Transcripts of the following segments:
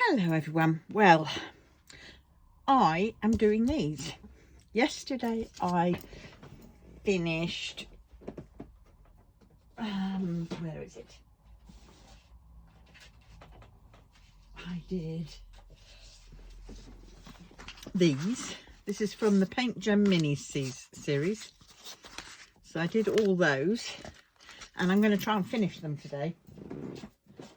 Hello everyone. Well, I am doing these. Yesterday I finished, where is it? I did these. This is from the Paint Gem Mini series. So I did all those and I'm going to try and finish them today.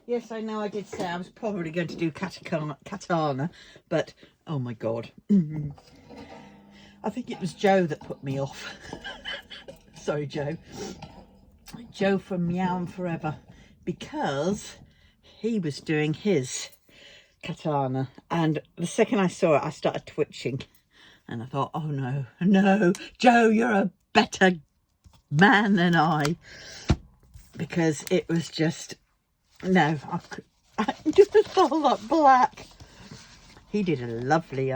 Yes, I know I did say I was probably going to do katana, but oh my god. I think it was Joe that put me off. Sorry, Joe. Joe from Meow and Forever, because he was doing his katana, and the second I saw it, I started twitching, and I thought, oh no, no, Joe, you're a better man than I, because it was just, no, I just all that black. He did a lovely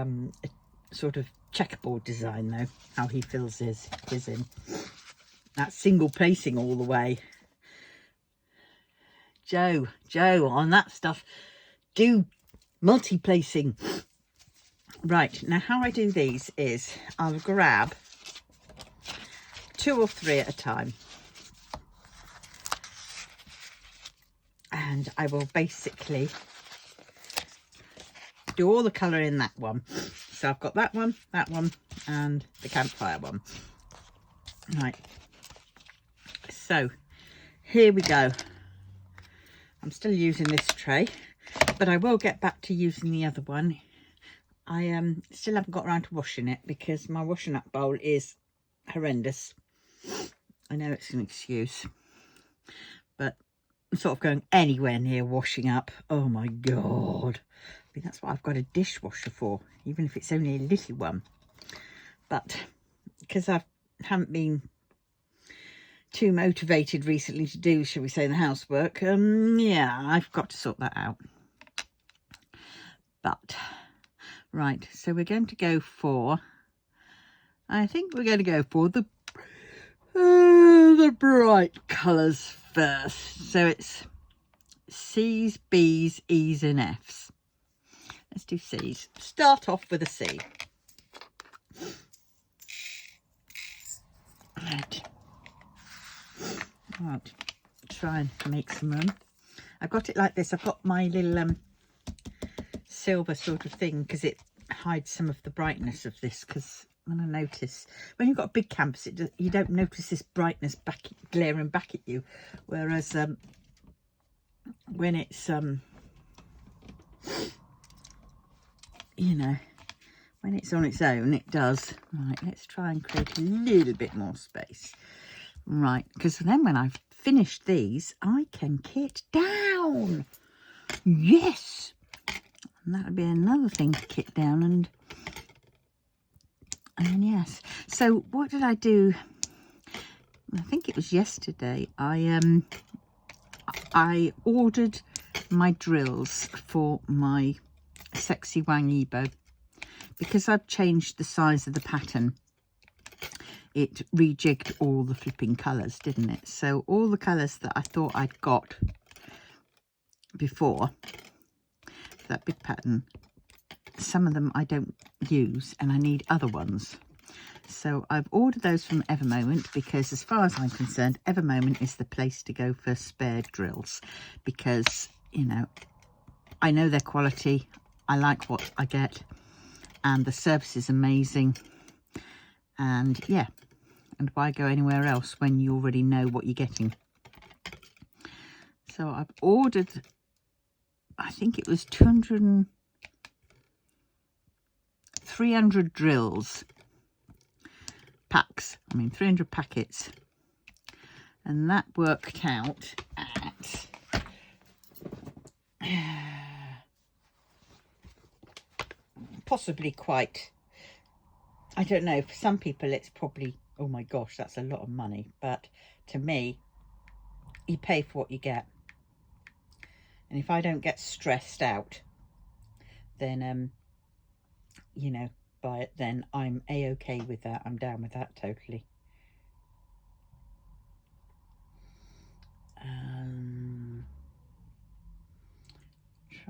sort of checkerboard design though, how he fills his in. That single placing all the way. Joe, on that stuff, do multi-placing. Right, now how I do these is I'll grab 2 or 3 at a time. And I will basically do all the colour in that one. So I've got that one, and the campfire one. Right. So here we go. I'm still using this tray, but I will get back to using the other one. I still haven't got around to washing it because my washing up bowl is horrendous. I know it's an excuse, but I'm sort of going anywhere near washing up. Oh my god. I mean, that's what I've got a dishwasher for, even if it's only a little one. But because I haven't been too motivated recently to do, shall we say, the housework, yeah, I've got to sort that out. But right, so we're going to go for, I think we're going to go for the bright colours first. So it's C's, B's, E's and F's. Let's do C's. Start off with a C. Right, try and make some room. I've got it like this. I've got my little silver sort of thing because it hides some of the brightness of this, because when I notice when you've got a big canvas, you don't notice this brightness glaring back at you, whereas when it's you know, when it's on its own, it does. Right, let's try and create a little bit more space. Right, because then when I've finished these, I can kit down. Yes, and that would be another thing to kit down. And yes, so what did I do? I think it was yesterday. I ordered my drills for my Sexy Wang bow, because I've changed the size of the pattern. It rejigged all the flipping colours, didn't it? So all the colours that I thought I'd got before that big pattern, some of them I don't use and I need other ones. So I've ordered those from Evermoment, because as far as I'm concerned, Evermoment is the place to go for spare drills, because, you know, I know their quality, I like what I get, and the service is amazing. And yeah, and why go anywhere else when you already know what you're getting? So I've ordered, I think it was 300 drills packs, 300 packets, and that worked out at possibly quite, I don't know, for some people it's probably, oh my gosh, that's a lot of money, but to me, you pay for what you get. And if I don't get stressed out, then you know, by it, then I'm a-okay with that. I'm down with that totally.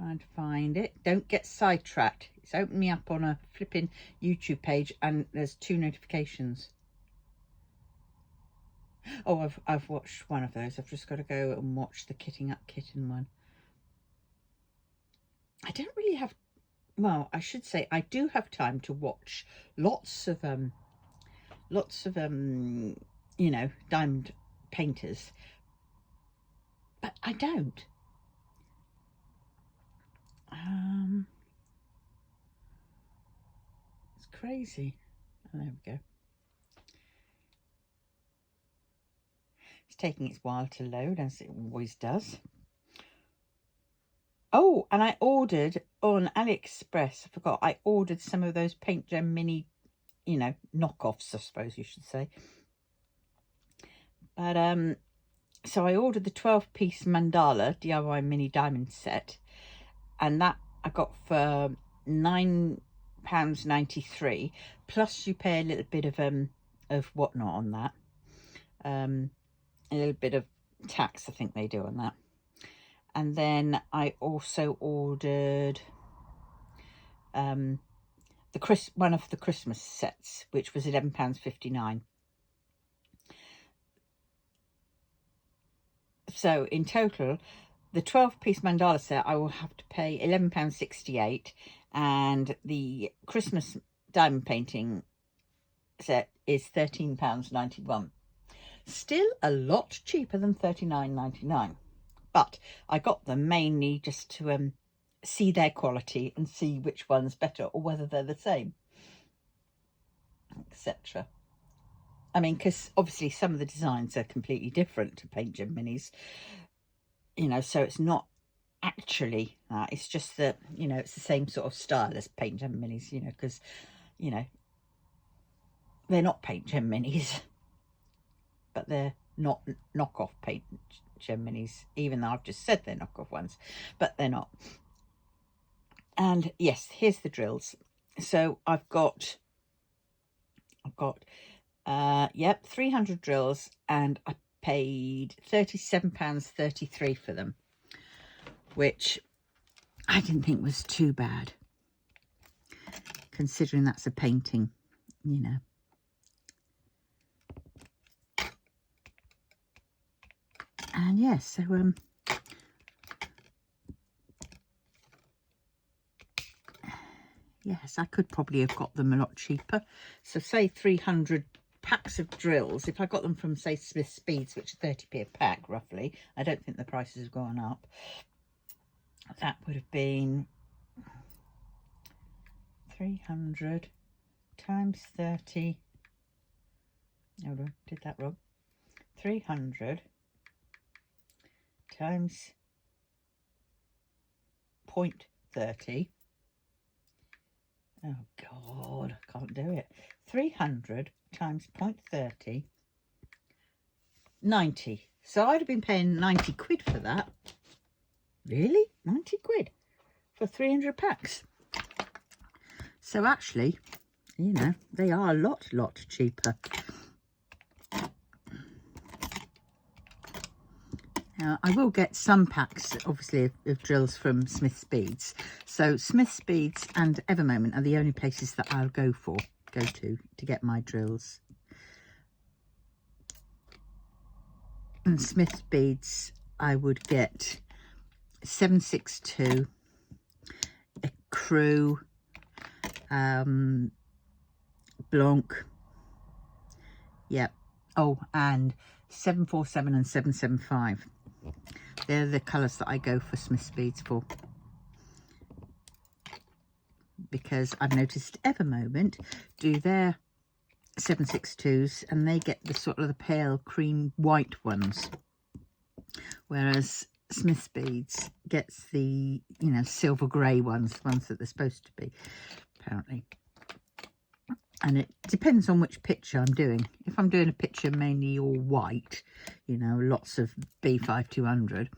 trying to find it. Don't get sidetracked. It's opened me up on a flipping YouTube page and there's 2 notifications. Oh, I've watched one of those. I've just got to go and watch the Kitting Up Kitten one. I don't really have, well, I should say I do have time to watch lots of you know, diamond painters, but I don't. It's crazy. Oh, there we go. It's taking its while to load, as it always does. Oh, and I ordered on AliExpress, I forgot, I ordered some of those Paint Gem Mini, you know, knockoffs, I suppose you should say. But, so I ordered the 12-piece mandala DIY mini diamond set, and that I got for £9.93, plus you pay a little bit of whatnot on that. A little bit of tax, I think they do on that. And then I also ordered one of the Christmas sets, which was £11.59. So in total, the 12-piece mandala set, I will have to pay £11.68, and the Christmas diamond painting set is £13.91. Still a lot cheaper than £39.99. But I got them mainly just to see their quality and see which one's better or whether they're the same, etc. I mean, because obviously some of the designs are completely different to Paint Gem Minis, you know, so it's not actually that. It's just that, you know, it's the same sort of style as Paint Gem Minis, you know, because, you know, they're not Paint Gem Minis, but they're not knockoff Paint Gem Minis, even though I've just said they're knockoff ones, but they're not. And yes, here's the drills. So I've got yep, 300 drills, and I paid £37.33 for them, which I didn't think was too bad, considering that's a painting, you know. And yes, so yes, I could probably have got them a lot cheaper. So say 300 packs of drills, if I got them from, say, Smith Speeds, which is 30p a pack roughly, I don't think the prices have gone up, that would have been 300 times 30. Hold on, did that wrong. 300 times 0.30. Oh God, I can't do it. 300 times 0.30, 90. So I'd have been paying 90 quid for that. Really? 90 quid for 300 packs. So actually, you know, they are a lot cheaper. Now, I will get some packs, obviously, of drills from Smith Speeds. So Smith Speeds and Evermoment are the only places that I'll go to get my drills. And Smith Speeds, I would get 762, a Crew, Blanc, yep. Oh, and 747 and 775. They're the colours that I go for Smith Speeds for, because I've noticed Evermoment do their 762s and they get the sort of the pale cream white ones, whereas Smith Speeds gets the, you know, silver grey ones, the ones that they're supposed to be, apparently. And it depends on which picture I'm doing. If I'm doing a picture mainly all white, you know, lots of B5200,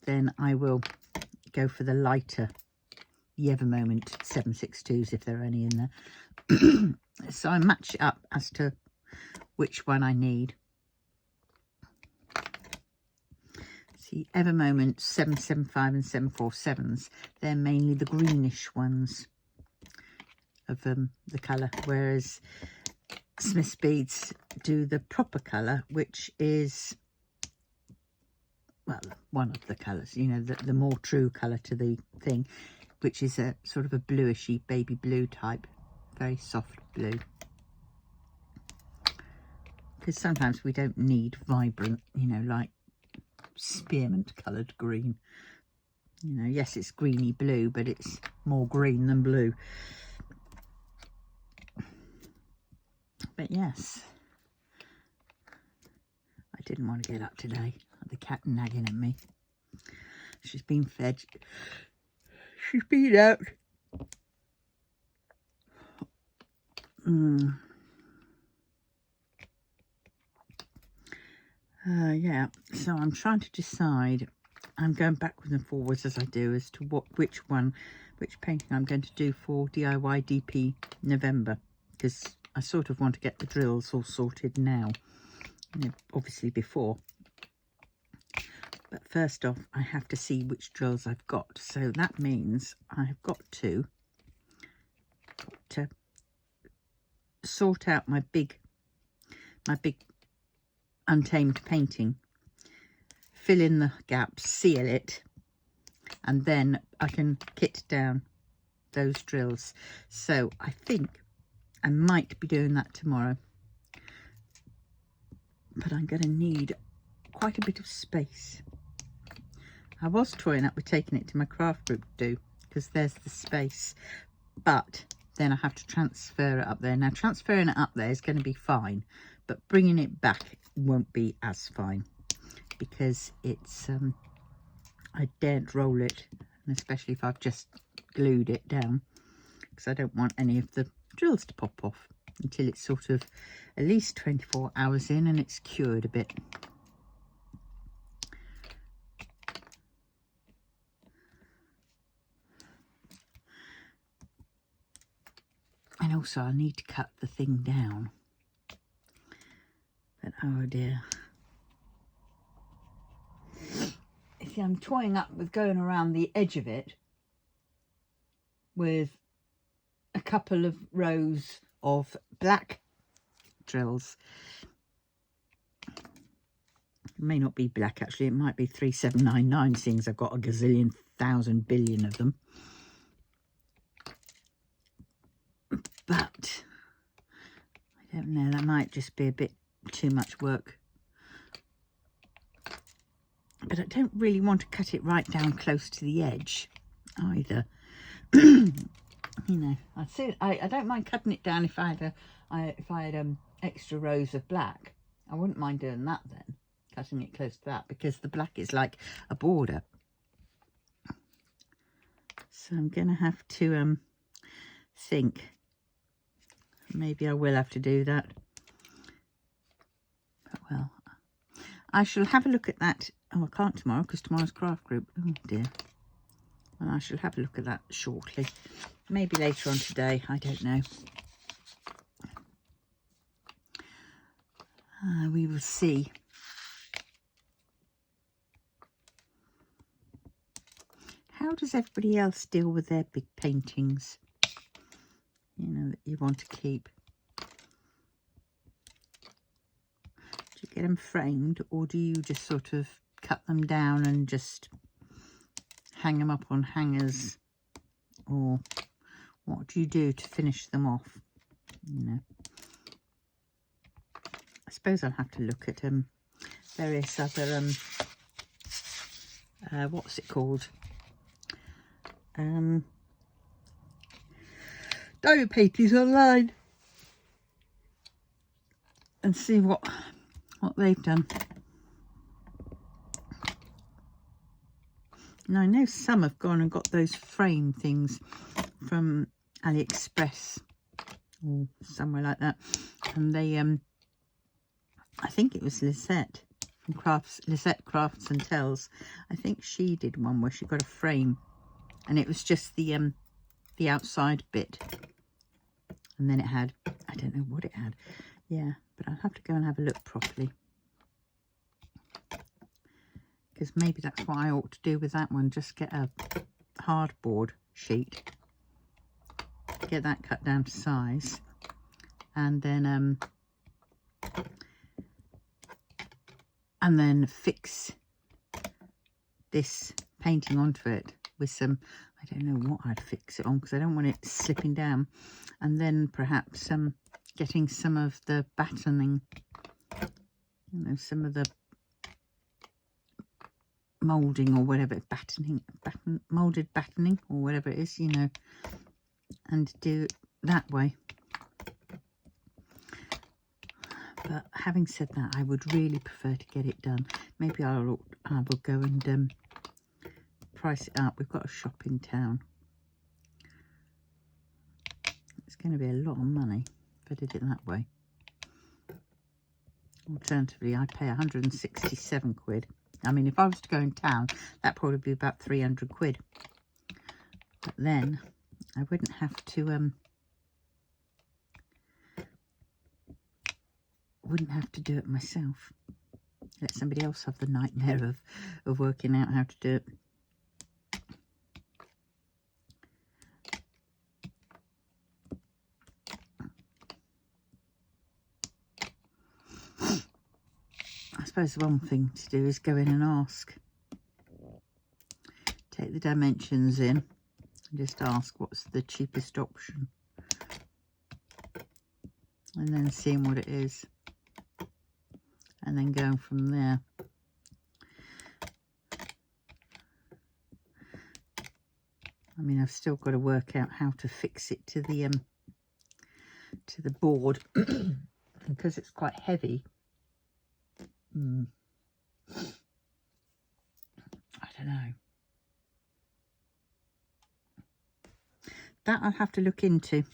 then I will go for the lighter Evermoment 762s if there are any in there. So I match it up as to which one I need. So See, Ever Moment 775 and 747s, they're mainly the greenish ones of the colour, whereas Smith's Beads do the proper colour, which is, well, one of the colours, you know, the more true colour to the thing, which is a sort of a bluishy baby blue type, very soft blue. Because sometimes we don't need vibrant, you know, like spearmint coloured green. You know, yes, it's greeny blue, but it's more green than blue. But yes, I didn't want to get up today. The cat nagging at me. She's been fed. She's been out. Yeah, so I'm trying to decide. I'm going backwards and forwards as I do as to which painting I'm going to do for DIY DP November, because I sort of want to get the drills all sorted now, you know, obviously before. But first off, I have to see which drills I've got. So that means I've got to sort out my big untamed painting, fill in the gaps, seal it, and then I can kit down those drills. So I think I might be doing that tomorrow, but I'm going to need quite a bit of space. I was toying up with taking it to my craft group to do, because there's the space, but then I have to transfer it up there. Now transferring it up there is going to be fine, but bringing it back won't be as fine, because it's I daren't roll it, and especially if I've just glued it down, because I don't want any of the drills to pop off until it's sort of at least 24 hours in and it's cured a bit. And also I need to cut the thing down, but oh dear. See, I'm toying up with going around the edge of it with a couple of rows of black drills. It may not be black, actually. It might be 3799, seeing as I've got a gazillion thousand billion of them. But I don't know, that might just be a bit too much work. But I don't really want to cut it right down close to the edge either. You know, I don't mind cutting it down if I had extra rows of black. I wouldn't mind doing that then, cutting it close to that, because the black is like a border. So I'm going to have to think. Maybe I will have to do that. But well, I shall have a look at that. Oh, I can't tomorrow because tomorrow's craft group. Oh dear. Well, I shall have a look at that shortly. Maybe later on today. I don't know. We will see. How does everybody else deal with their big paintings, you know, that you want to keep? Do you get them framed, or do you just sort of cut them down and just hang them up on hangers? Or what do you do to finish them off? You know, I suppose I'll have to look at various other what's it called, diary paintings online and see what they've done. And I know some have gone and got those frame things from AliExpress or somewhere like that, and they I think it was Lisette from Lisette Crafts and Tells. I think she did one where she got a frame, and it was just the outside bit, and then it had, I don't know what it had. Yeah, but I'll have to go and have a look properly, because maybe that's what I ought to do with that one. Just get a hardboard sheet, get that cut down to size, and then fix this painting onto it with some, I don't know what I'd fix it on because I don't want it slipping down, and then perhaps getting some of the battening, you know, some of the moulding or whatever, moulded battening or whatever it is, you know, and do it that way. But having said that, I would really prefer to get it done. Maybe I will go and price it up. We've got a shop in town. It's going to be a lot of money if I did it that way. Alternatively, I'd pay 167 quid. I mean, if I was to go in town, that'd probably be about 300 quid. But then I wouldn't have to do it myself. Let somebody else have the nightmare of working out how to do it. I suppose the one thing to do is go in and ask. Take the dimensions in and just ask what's the cheapest option. And then seeing what it is. And then going from there. I mean, I've still got to work out how to fix it to the board because it's quite heavy. I don't know. That I'll have to look into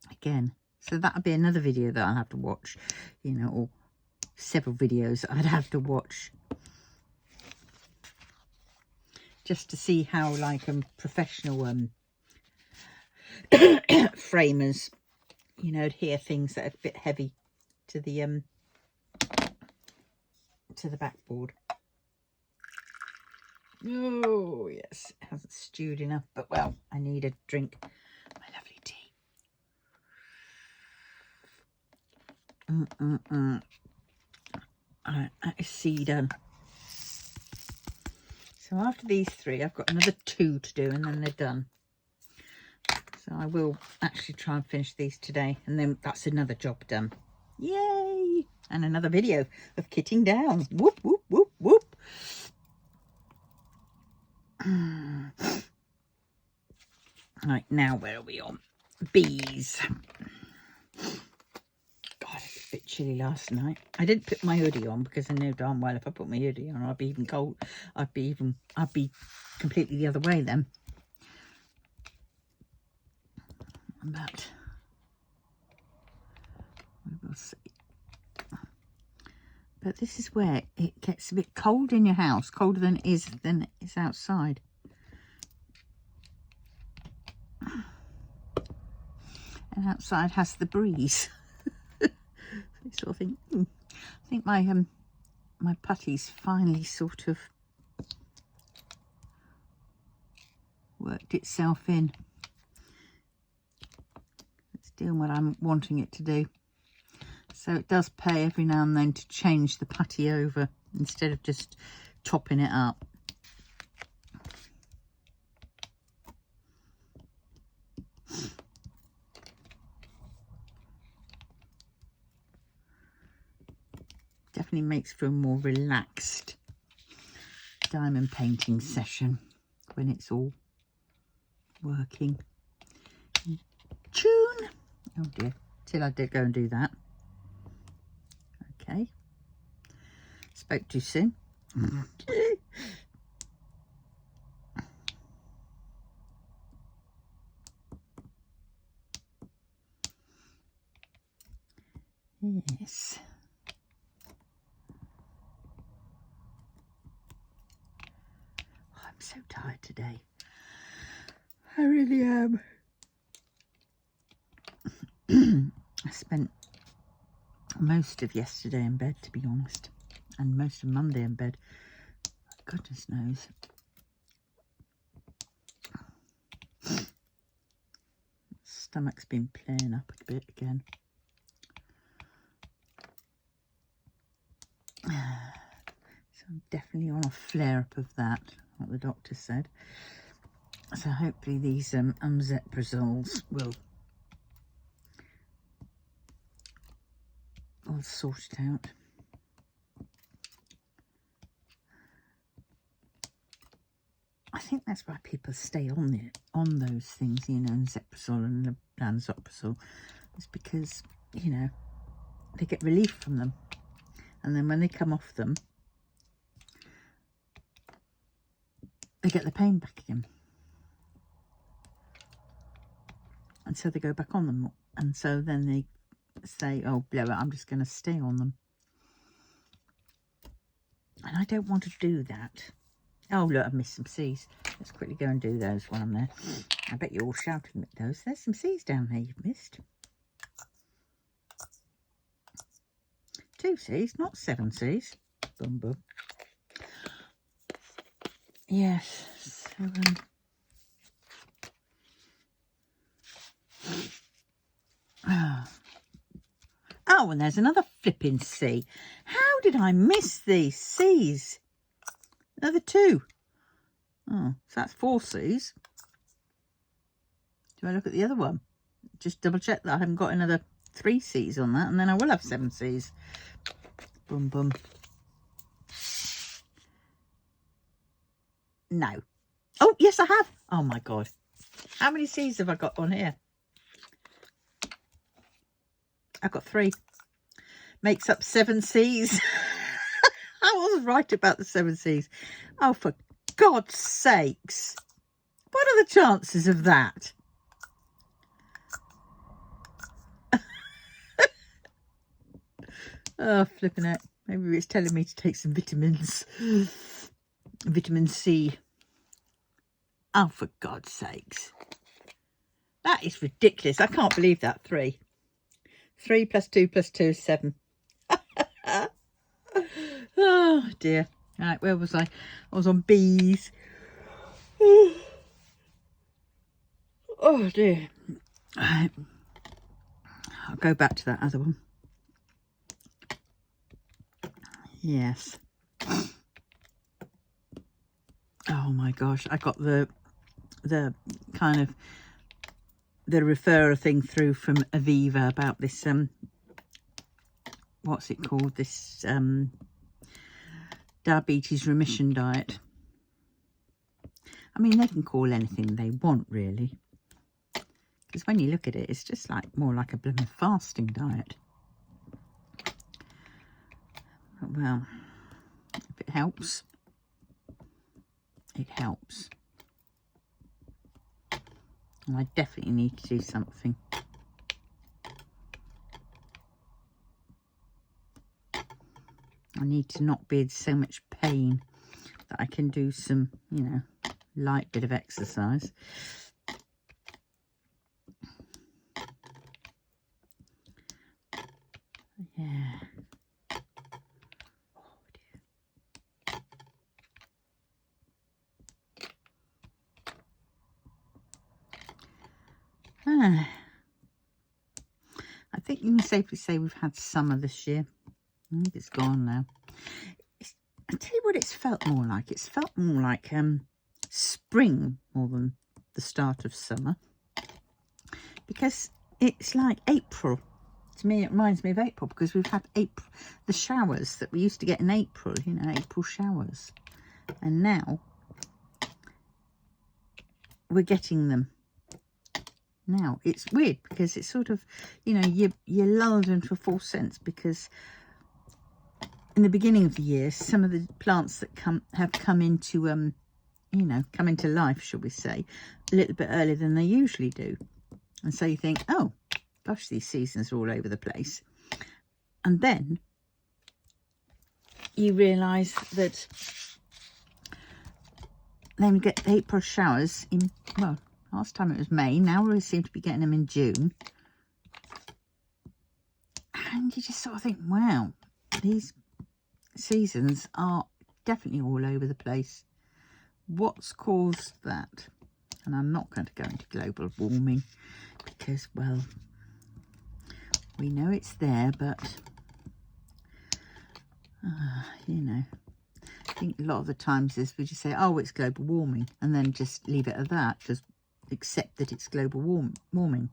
again. So that'll be another video that I'll have to watch, you know, or several videos I'd have to watch just to see how, like, professional framers, you know, adhere things that are a bit heavy to the backboard. Oh yes, it hasn't stewed enough, but well, I need a drink. My lovely tea. Alright, that is C done. So after these three, I've got another 2 to do, and then they're done. So I will actually try and finish these today, and then that's another job done. Yay! And another video of kitting down. Whoop, whoop, whoop, whoop. Right, now where are we on? Bees. God, it was a bit chilly last night. I didn't put my hoodie on because I know darn well if I put my hoodie on, I'd be even cold. I'd be completely the other way then. But we will see. But this is where it gets a bit cold in your house, colder than it is outside. And outside has the breeze. You sort of think, I think my putty's finally sort of worked itself in. It's doing what I'm wanting it to do. So it does pay every now and then to change the putty over instead of just topping it up. Definitely makes for a more relaxed diamond painting session when it's all working. Tune! Oh dear, till I did go and do that. Okay. Spoke too soon. Yes. Oh, I'm so tired today. I really am. I spent most of yesterday in bed, to be honest, and most of Monday in bed. goodness knows. Stomach's been playing up a bit again. So I'm definitely on a flare-up of that, what the doctor said. So hopefully these omzeprazoles will sort it out. I think that's why people stay on those things, you know, omeprazole and lansoprazole. It's because, you know, they get relief from them, and then when they come off them, they get the pain back again, and so they go back on them, and so then they say, oh, blow it, I'm just going to stay on them. And I don't want to do that. Oh, look, I've missed some C's. Let's quickly go and do those while I'm there. I bet you're all shouting at those. There's some C's down there you've missed. 2 C's, not 7 C's. Boom, boom. Yes, so, oh, and there's another flipping C. How did I miss these C's? Another 2. Oh, so that's 4 C's. Do I look at the other one? Just double check that I haven't got another 3 C's on that, and then I will have 7 C's. Boom, boom. No. Oh, yes, I have. Oh, my God. How many C's have I got on here? I've got 3. Makes up 7 C's. I was right about the 7 C's. Oh, for God's sakes. What are the chances of that? Oh, flipping it. Maybe it's telling me to take some vitamins. Vitamin C. Oh, for God's sakes. That is ridiculous. I can't believe that. 3. 3 plus 2 plus 2 is 7. Oh, dear. Right, where was I? I was on B's. Oh, dear. Right. I'll go back to that other one. Yes. Oh my gosh, I got the kind of the referrer thing through from Aviva about this what's it called, this diabetes remission diet. I mean, they can call anything they want, really, because when you look at it, it's just like more like a blooming fasting diet. But, well, if it helps, it helps. And I definitely need to do something. I need to not be in so much pain that I can do some, you know, light bit of exercise. Yeah. Oh dear. I think you can safely say we've had summer this year. I think it's gone now. I tell you what it's felt more like. It's felt more like spring more than the start of summer. Because it's like April. To me, it reminds me of April, because we've had the showers that we used to get in April, you know, April showers. And now we're getting them. Now, it's weird because it's sort of, you know, you're lulled into a false sense, because in the beginning of the year, some of the plants that have come into, you know, come into life, shall we say, a little bit earlier than they usually do. And so you think, oh, gosh, these seasons are all over the place. And then you realise that then we get April showers in, well, last time it was May. Now we seem to be getting them in June. And you just sort of think, wow, these seasons are definitely all over the place. What's caused that? And I'm not going to go into global warming because, well, we know it's there, but, you know, I think a lot of the times is we just say, oh, it's global warming, and then just leave it at that, just accept that it's global warming,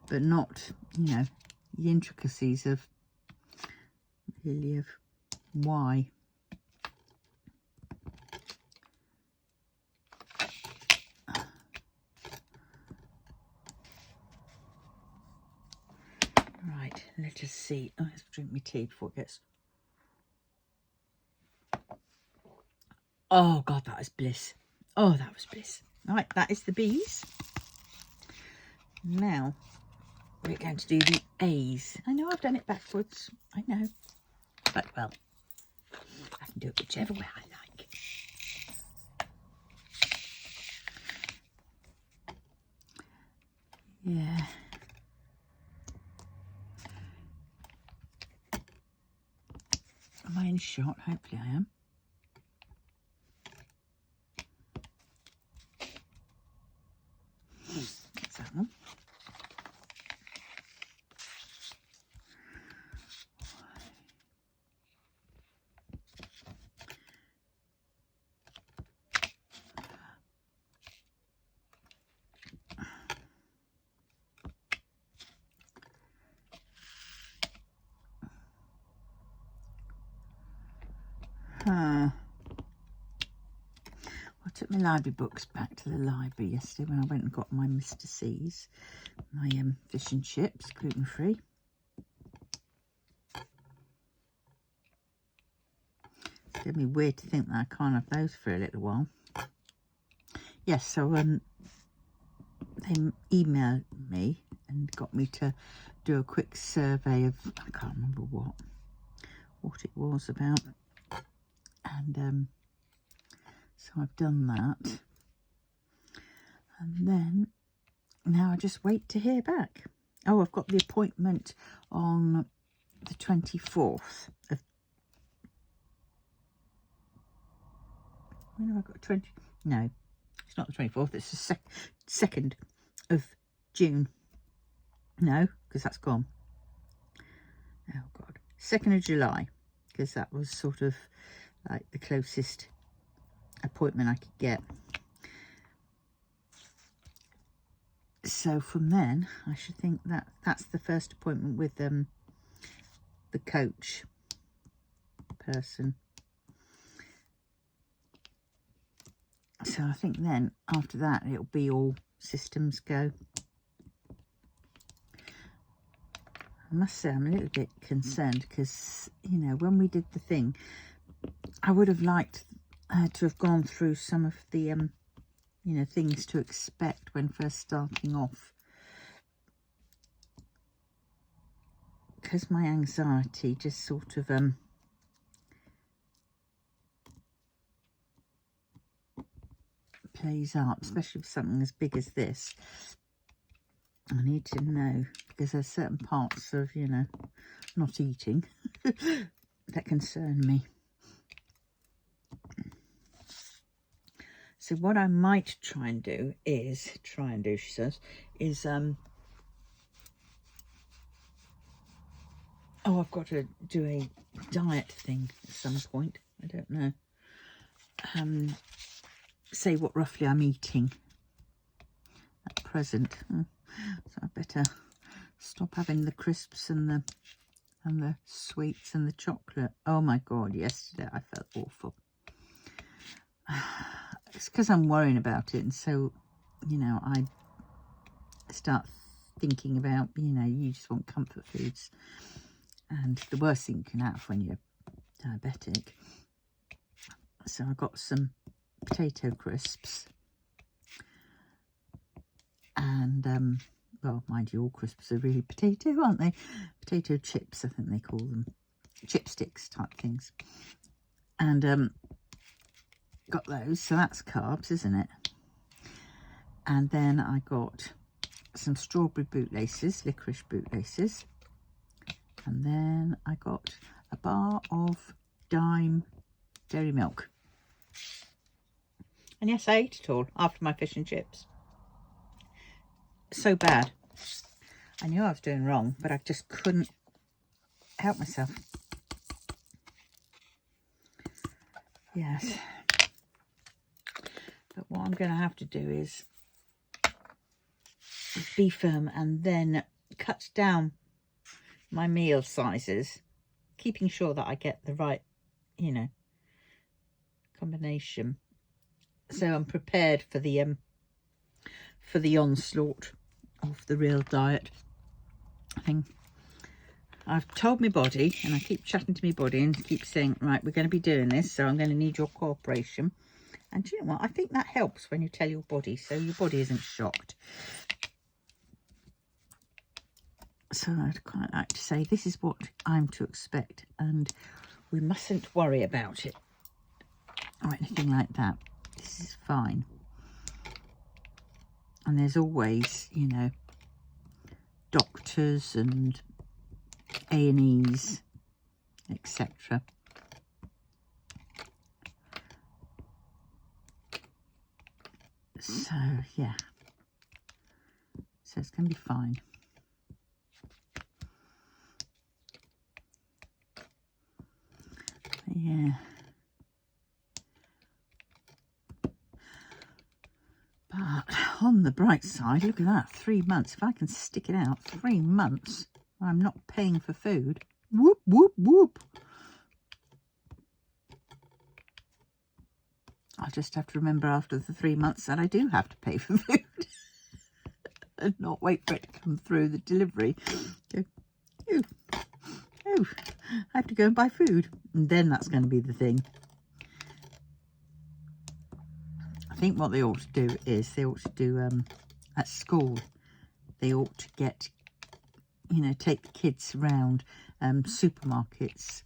but not, you know, the intricacies of really of why. Right, let us see. Oh, let's drink my tea before it gets... Oh, God, that was bliss. Oh, that was bliss. Right, that is the B's. Now, we're going to do the A's. I know I've done it backwards. I know. But, well, I can do it whichever way I like. Yeah. Am I in shot? Hopefully I am. That's that one. I took my library books back to the library yesterday when I went and got my Mr. C's, my fish and chips, gluten-free. It's going to be weird to think that I can't have those for a little while. Yes, so they emailed me and got me to do a quick survey of, I can't remember what it was about. And so I've done that. And then now I just wait to hear back. Oh, I've got the appointment on the 24th of... When have I got 20? No, it's not the 24th. It's the 2nd of June. No, because that's gone. Oh, God. 2nd of July, because that was sort of like the closest appointment I could get. So from then, I should think that that's the first appointment with the coach person. So I think then after that it'll be all systems go. I must say I'm a little bit concerned because, you know, when we did the thing, I would have liked to have gone through some of the you know, things to expect when first starting off, because my anxiety just sort of plays up, especially with something as big as this. I need to know, because there's certain parts of, you know, not eating that concern me. So what I might try and do, she says, is, oh, I've got to do a diet thing at some point. I don't know. Say what roughly I'm eating at present. So I better stop having the crisps and the sweets and the chocolate. Oh my God, yesterday I felt awful. It's because I'm worrying about it, and so, you know, I start thinking about, you know, you just want comfort foods, and the worst thing you can have when you're diabetic. So I got some potato crisps, and well, mind you, all crisps are really potato, aren't they? Potato chips, I think they call them, chipsticks type things, and got those. So that's carbs, isn't it? And then I got some strawberry bootlaces, licorice bootlaces, and then I got a bar of Dime dairy milk. And yes, I ate it all after my fish and chips. So bad. I knew I was doing wrong, but I just couldn't help myself. Yes. But what I'm going to have to do is be firm and then cut down my meal sizes, keeping sure that I get the right, you know, combination. So I'm prepared for the onslaught of the real diet thing. I've told my body, and I keep chatting to my body and keep saying, right, we're going to be doing this, so I'm going to need your cooperation. And do you know what? I think that helps when you tell your body, so your body isn't shocked. So I'd quite like to say, this is what I'm to expect, and we mustn't worry about it or anything like that. This is fine. And there's always, you know, doctors and A&Es, etc. So, yeah. So it's going to be fine. Yeah. But on the bright side, look at that, 3 months. If I can stick it out, 3 months, I'm not paying for food. Whoop, whoop, whoop. I'll just have to remember after the 3 months that I do have to pay for food. And not wait for it to come through the delivery. Go, oh, I have to go and buy food. And then that's going to be the thing. I think what they ought to do is they ought to do at school, they ought to get, you know, take the kids around supermarkets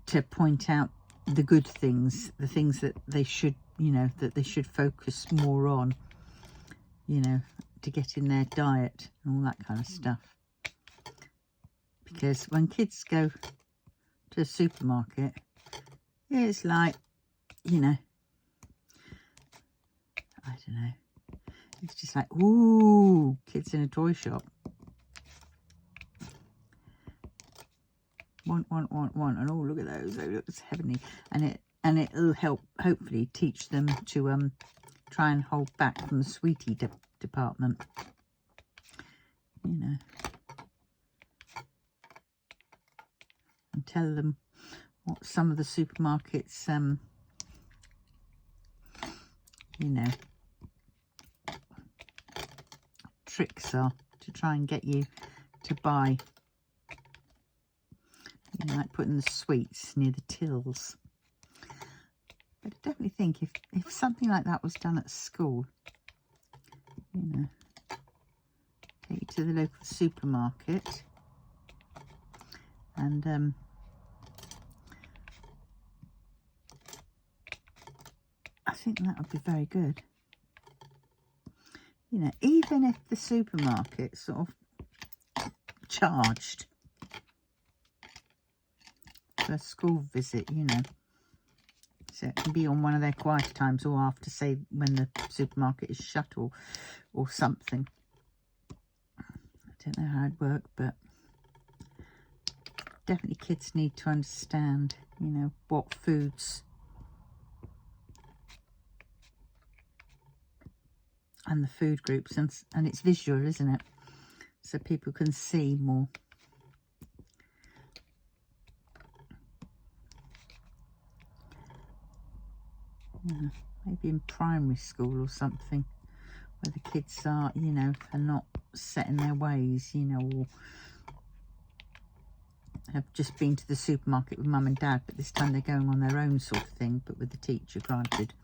to point out the good things, the things that they should, you know, that they should focus more on, you know, to get in their diet and all that kind of stuff. Because when kids go to a supermarket, it's like, you know, I don't know. It's just like, ooh, kids in a toy shop. Want, and oh, look at those. They look heavenly. And it'll help, hopefully, teach them to try and hold back from the sweetie department. You know. And tell them what some of the supermarkets, you know, tricks are to try and get you to buy, you know, like putting the sweets near the tills. But I definitely think if something like that was done at school, you know, take you to the local supermarket and I think that would be very good. You know, even if the supermarket sort of charged for a school visit, you know, so it can be on one of their quieter times or after, say, when the supermarket is shut or something. I don't know how it'd work, but definitely kids need to understand, you know, what foods and the food groups, and it's visual, isn't it? So people can see more. Yeah, maybe in primary school or something, where the kids are, you know, are not set in their ways, you know, or have just been to the supermarket with mum and dad, but this time they're going on their own sort of thing, but with the teacher, granted.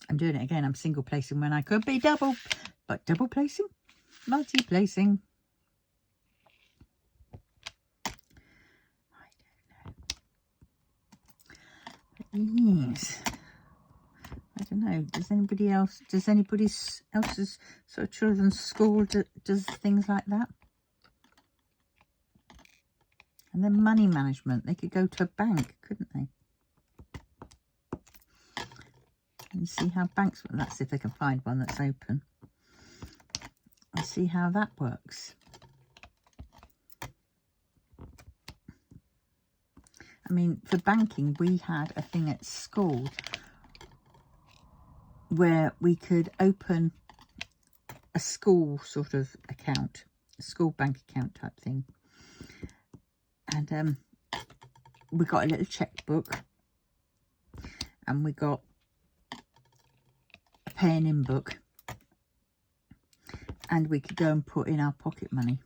I'm doing it again. I'm single placing when I could be double, but double placing, multi placing. Yes. I don't know. Does anybody else's sort of children's school does things like that? And then money management. They could go to a bank, couldn't they? And see how banks, let's see if they can find one that's open. And see how that works. I mean, for banking, we had a thing at school where we could open a school sort of account, a school bank account type thing. And we got a little checkbook, and we got a pay and in book, and we could go and put in our pocket money.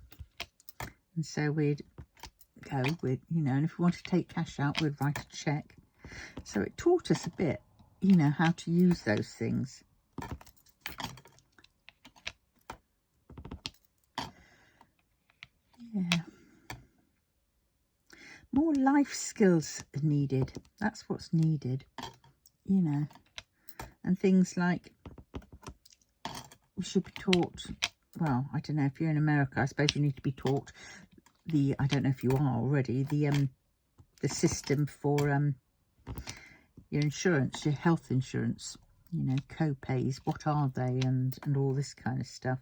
And so we'd go with, you know, and if we wanted to take cash out, we'd write a check. So it taught us a bit, you know, how to use those things. Yeah. More life skills are needed. That's what's needed, you know. And things like, we should be taught, well, I don't know, if you're in America, I suppose you need to be taught the, I don't know if you are already, the system for your insurance, your health insurance, you know, co-pays, what are they, and all this kind of stuff.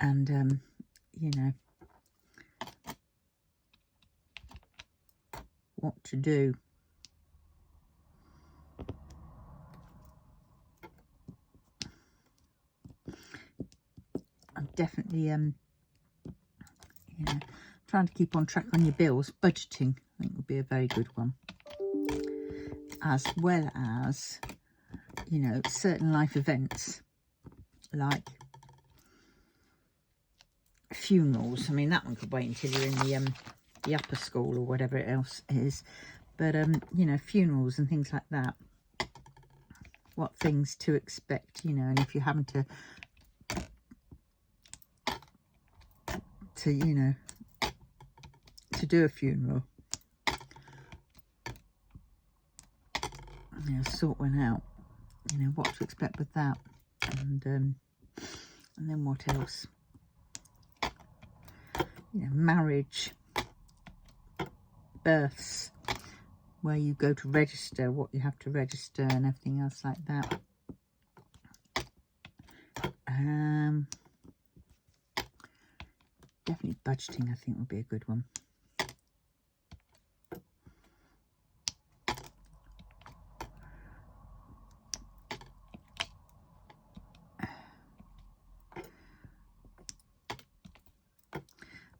And you know, what to do. I'm definitely you know, trying to keep on track on your bills. Budgeting, I think, would be a very good one, as well as, you know, certain life events like funerals. I mean, that one could wait until you're in the upper school or whatever it else is, but you know, funerals and things like that, what things to expect, you know, and if you're having to you know, to do a funeral, you know, sort one out, you know, what to expect with that. And then what else, you know, marriage, births, where you go to register, what you have to register, and everything else like that. Definitely budgeting, I think, would be a good one.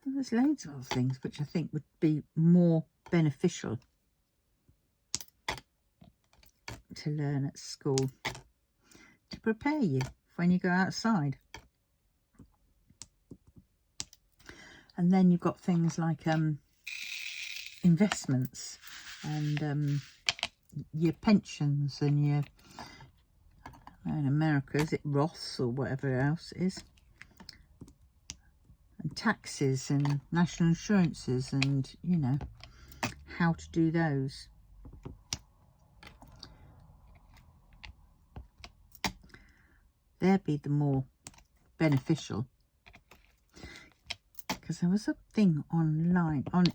And there's loads of things which I think would be more beneficial to learn at school, to prepare you for when you go outside. And then you've got things like investments and your pensions and your, in America, is it Roths or whatever else it is, and taxes and national insurances, and, you know, how to do those. They'd be the more beneficial. Because there was a thing online on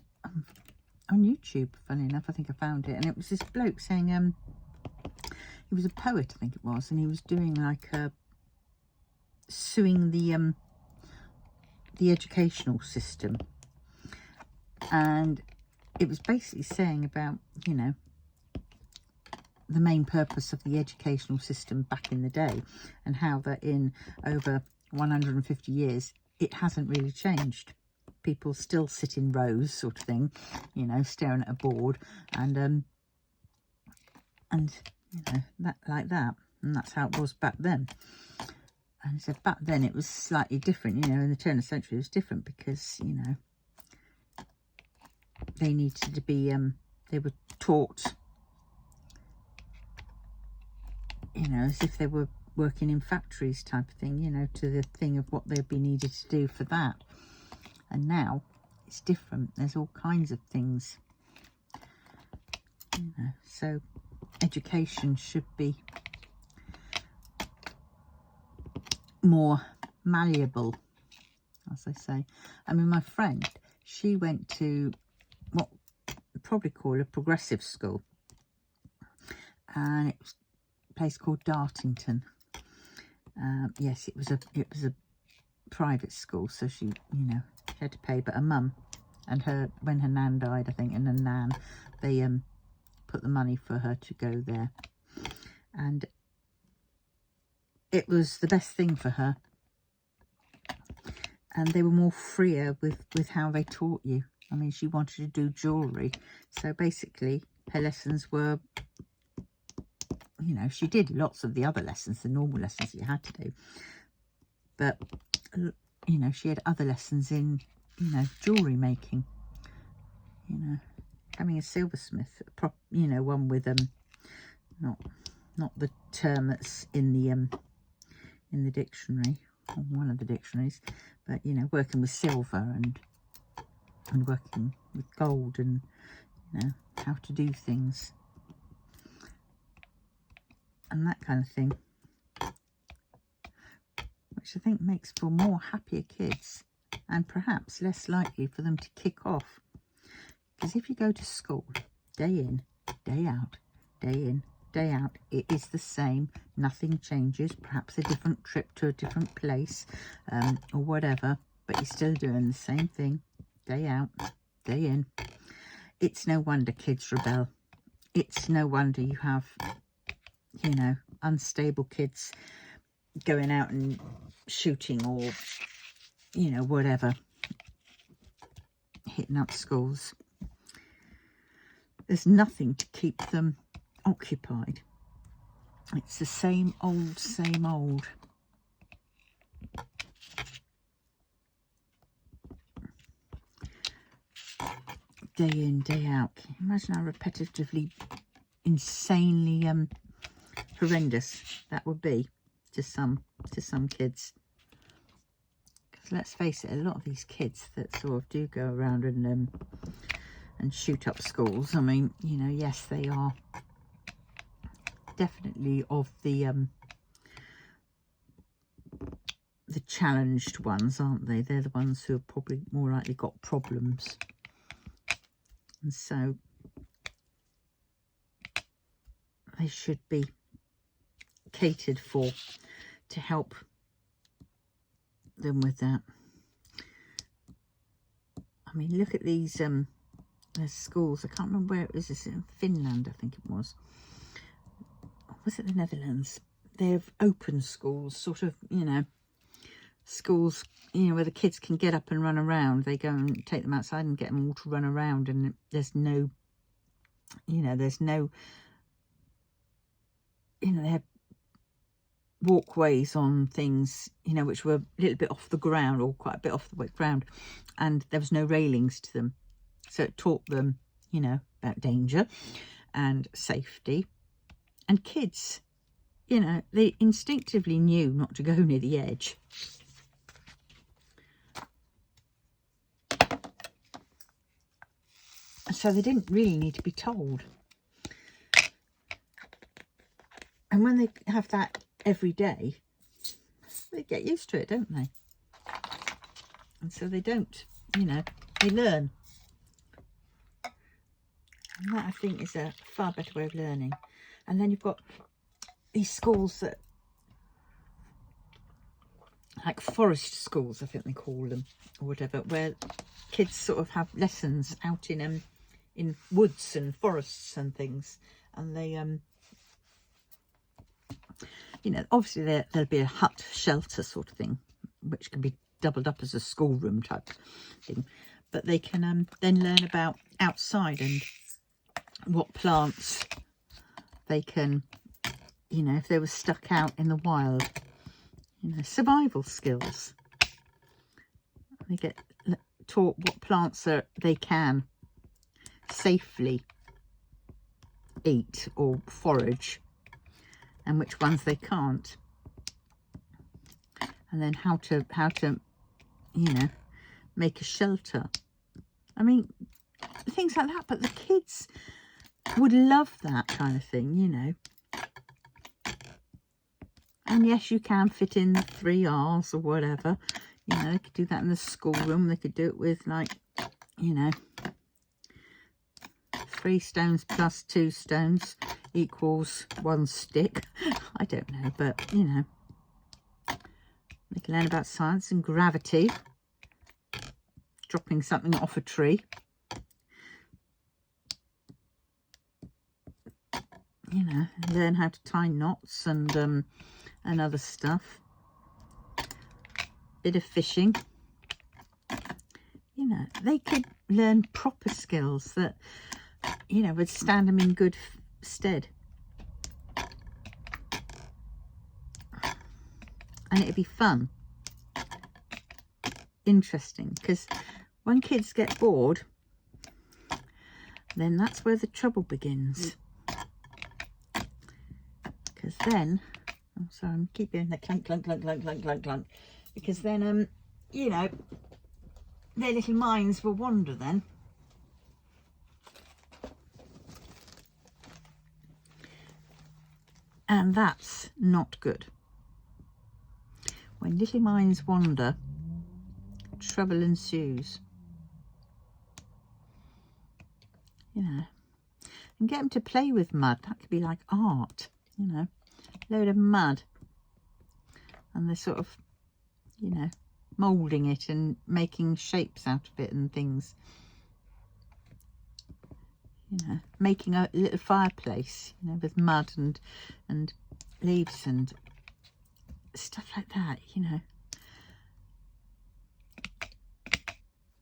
YouTube, funny enough, I think I found it, and it was this bloke saying, he was a poet, I think it was, and he was doing like suing the educational system, and it was basically saying about, you know, the main purpose of the educational system back in the day, and how that in over 150 years it hasn't really changed. People still sit in rows, sort of thing, you know, staring at a board, and you know, that like that, and that's how it was back then. And he said back then it was slightly different, you know, in the turn of the century it was different, because, you know, they needed to be they were taught, you know, as if they were working in factories type of thing, you know, to the thing of what they'd be needed to do for that. And now it's different. There's all kinds of things You know, so education should be more malleable, as I say. I mean, my friend, she went to what you probably call a progressive school, and it was a place called Dartington. Yes, it was a private school, so she, you know, she had to pay. But her mum and her, when her nan died, I think, and her nan, they put the money for her to go there, and it was the best thing for her. And they were more freer with how they taught you. I mean, she wanted to do jewellery, so basically her lessons were, you know, she did lots of the other lessons, the normal lessons you had to do, but, you know, she had other lessons in, you know, jewellery making, you know, becoming a silversmith, you know, one with not the term that's in the dictionary, or one of the dictionaries, but, you know, working with silver and working with gold, and, you know, how to do things and that kind of thing, which I think makes for more happier kids and perhaps less likely for them to kick off. Because if you go to school day in, day out, day in, day out, it is the same, nothing changes, perhaps a different trip to a different place, or whatever, but you're still doing the same thing, day out, day in. It's no wonder kids rebel. It's no wonder you have, you know, unstable kids going out and shooting, or, you know, whatever, hitting up schools. There's nothing to keep them occupied. It's the same old, same old. Day in, day out. Can you imagine how repetitively, insanely horrendous that would be to some kids? Because let's face it, a lot of these kids that sort of do go around and shoot up schools, I mean, you know, yes, they are definitely of the challenged ones, aren't they? They're the ones who have probably more likely got problems, and so they should be catered for to help them with that. I mean, look at these there's schools. I can't remember where it was. It's in Finland, I think it was. Or was it the Netherlands? They have open schools, sort of, you know, schools, you know, where the kids can get up and run around. They go and take them outside and get them all to run around, and there's no, you know, there's no, you know, they have walkways on things, you know, which were a little bit off the ground, or quite a bit off the ground, and there was no railings to them. So it taught them, you know, about danger and safety. And kids, you know, they instinctively knew not to go near the edge. So they didn't really need to be told. And when they have that every day, they get used to it, don't they? And so they don't, you know, they learn. And that, I think, is a far better way of learning. And then you've got these schools that, like forest schools, I think they call them, or whatever, where kids sort of have lessons out in woods and forests and things. And they, you know, obviously there'll be a hut shelter sort of thing, which can be doubled up as a schoolroom type thing. But they can then learn about outside and what plants they can, you know, if they were stuck out in the wild, you know, survival skills. They get taught what plants they can safely eat or forage, and which ones they can't, and then how to you know, make a shelter. I mean, things like that. But the kids, would love that kind of thing, you know. And yes, you can fit in the 3 R's or whatever. You know, they could do that in the schoolroom. They could do it with, like, you know, 3 stones plus 2 stones equals 1 stick. I don't know, but, you know. They can learn about science and gravity. Dropping something off a tree. You know, learn how to tie knots and other stuff. Bit of fishing. You know, they could learn proper skills that, you know, would stand them in good stead. And it'd be fun. Interesting. Because when kids get bored, then that's where the trouble begins. Because then, I'm sorry, I'm keep doing the clunk, clunk, clunk, clunk, clunk, clunk, clunk. Because then, you know, their little minds will wander then. And that's not good. When little minds wander, trouble ensues. You know, and get them to play with mud. That could be like art, you know, load of mud. And they're sort of, you know, moulding it and making shapes out of it and things. You know, making a little fireplace, you know, with mud and leaves and stuff like that, you know.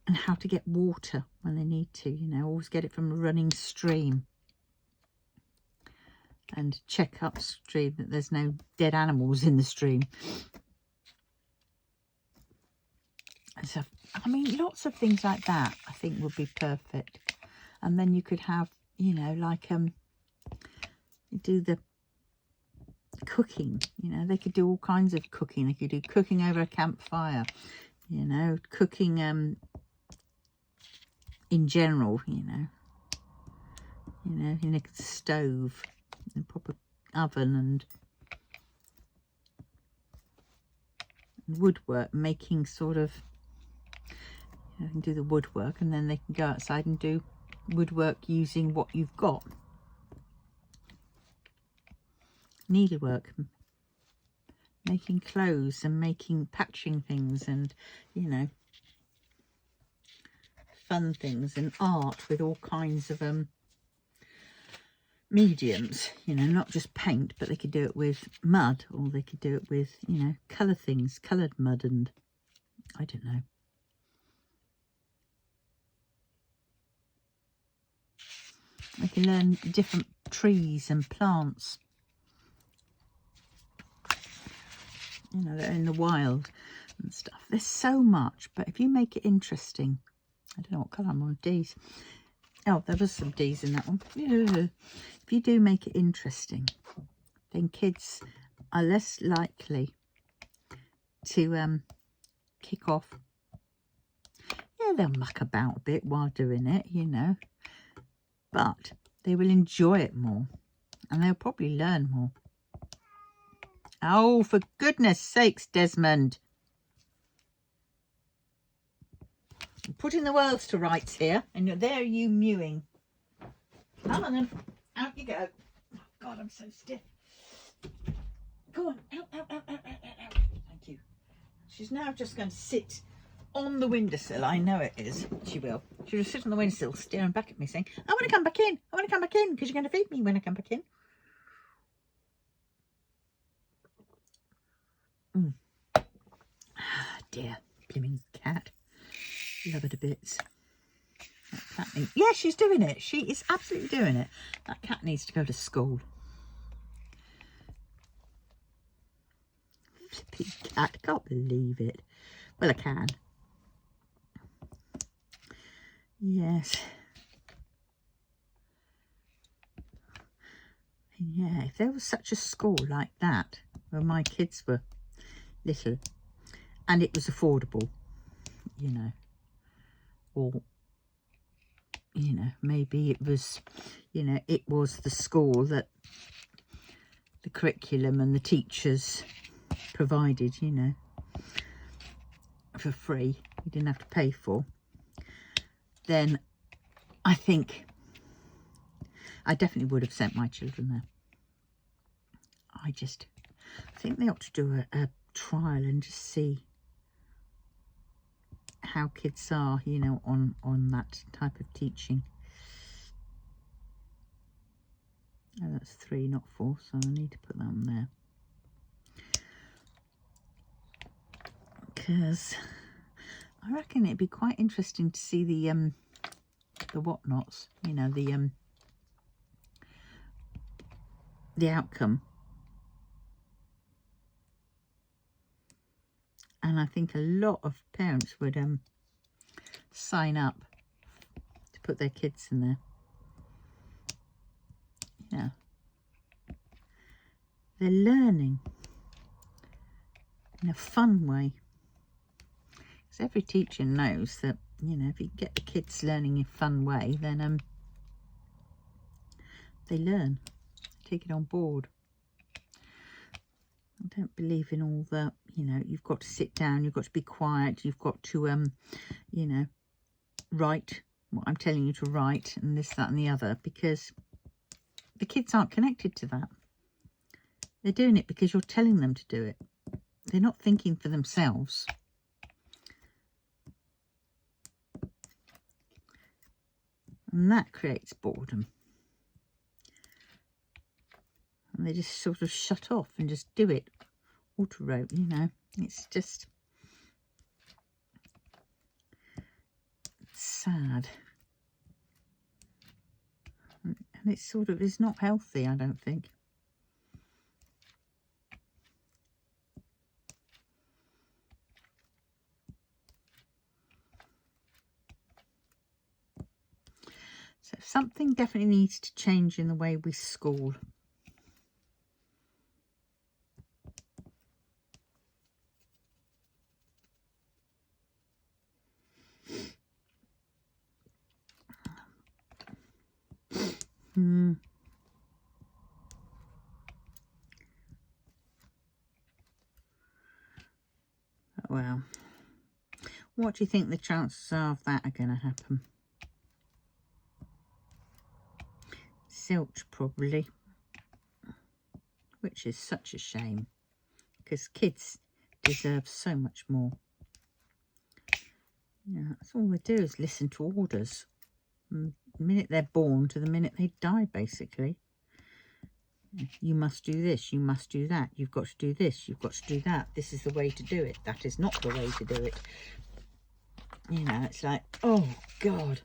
And how to get water when they need to, you know, always get it from a running stream. And check upstream that there's no dead animals in the stream. And so, I mean, lots of things like that I think would be perfect. And then you could have, you know, like, do the cooking, you know, they could do all kinds of cooking. They could do cooking over a campfire, you know, cooking in general, you know, in a stove, in a proper oven and woodwork, making sort of, you know, can do the woodwork and then they can go outside and do woodwork using what you've got. Needlework, making clothes and making patching things and, you know, fun things and art with all kinds of mediums, you know, not just paint, but they could do it with mud or they could do it with, you know, colour things, coloured mud and I don't know. They can learn different trees and plants, you know, that are in the wild and stuff. There's so much, but if you make it interesting, I don't know what colour I'm on, D's. Oh, there was some D's in that one. Yeah. If you do make it interesting, then kids are less likely to kick off. Yeah, they'll muck about a bit while doing it, you know, but they will enjoy it more and they'll probably learn more. Oh, for goodness sakes, Desmond. I'm putting the world to rights here, and there you mewing. Come on then, out you go. Oh God, I'm so stiff. Go on, out, out, out, out, out, out. Thank you. She's now just going to sit on the windowsill. I know it is. She will. She'll just sit on the windowsill, staring back at me, saying, "I want to come back in. I want to come back in because you're going to feed me when I come back in." Ah, dear, blimmin' cat. Love her to bits. That cat needs, yeah, she's doing it. She is absolutely doing it. That cat needs to go to school. Flippy cat, can't believe it. Well, I can. Yes. Yeah, if there was such a school like that when my kids were little and it was affordable, you know, or, you know, maybe it was, you know, it was the school that the curriculum and the teachers provided, you know, for free, you didn't have to pay for, then I think I definitely would have sent my children there. I think they ought to do a trial and just see how kids are, you know, on that type of teaching. Oh, that's 3, not 4, so I need to put that on there. Because I reckon it'd be quite interesting to see the whatnots, you know, the outcome. And I think a lot of parents would sign up to put their kids in there. Yeah, they're learning in a fun way. Because every teacher knows that, you know, if you get the kids learning in a fun way, then they learn, take it on board. I don't believe in all the, you know, you've got to sit down, you've got to be quiet, you've got to, you know, write what I'm telling you to write, and this, that and the other, because the kids aren't connected to that. They're doing it because you're telling them to do it. They're not thinking for themselves. And that creates boredom. And they just sort of shut off and just do it. Auto-rote, you know. It's just sad. And it's sort of, it's not healthy, I don't think. So something definitely needs to change in the way we school. Well, what do you think the chances are of that are going to happen? Zilch, probably. Which is such a shame. Because kids deserve so much more. Yeah, that's all they do is listen to orders. From the minute they're born to the minute they die, basically. You must do this, you must do that, you've got to do this, you've got to do that, this is the way to do it, that is not the way to do it. You know, it's like, oh God.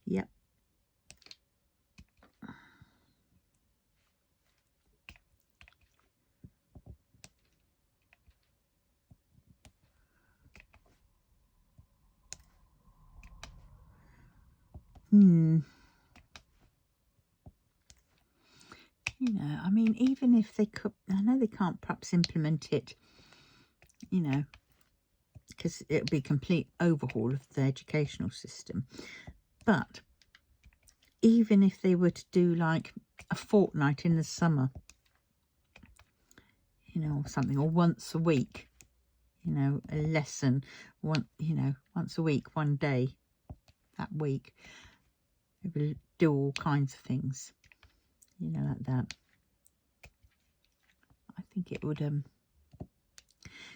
Yep. You know, I mean, even if they could, I know they can't perhaps implement it, you know, because it would be a complete overhaul of the educational system. But even if they were to do like a fortnight in the summer, you know, or something, or once a week, you know, a lesson, you know, once a week, one day that week, they will do all kinds of things, you know, like that. I think it would,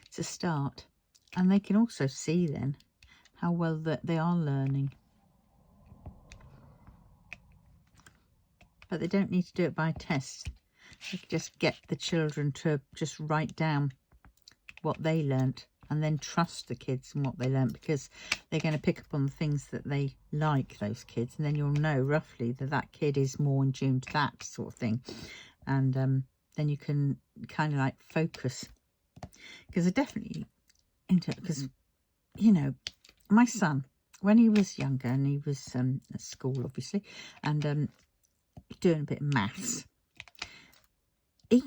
it's a start. And they can also see then how well that they are learning. But they don't need to do it by test. They can just get the children to just write down what they learnt and then trust the kids and what they learnt, because they're going to pick up on the things that they like, those kids, and then you'll know roughly that that kid is more in tune to that sort of thing. And then you can kind of like focus, because I definitely, because, you know, my son, when he was younger and he was at school, obviously, and doing a bit of maths, he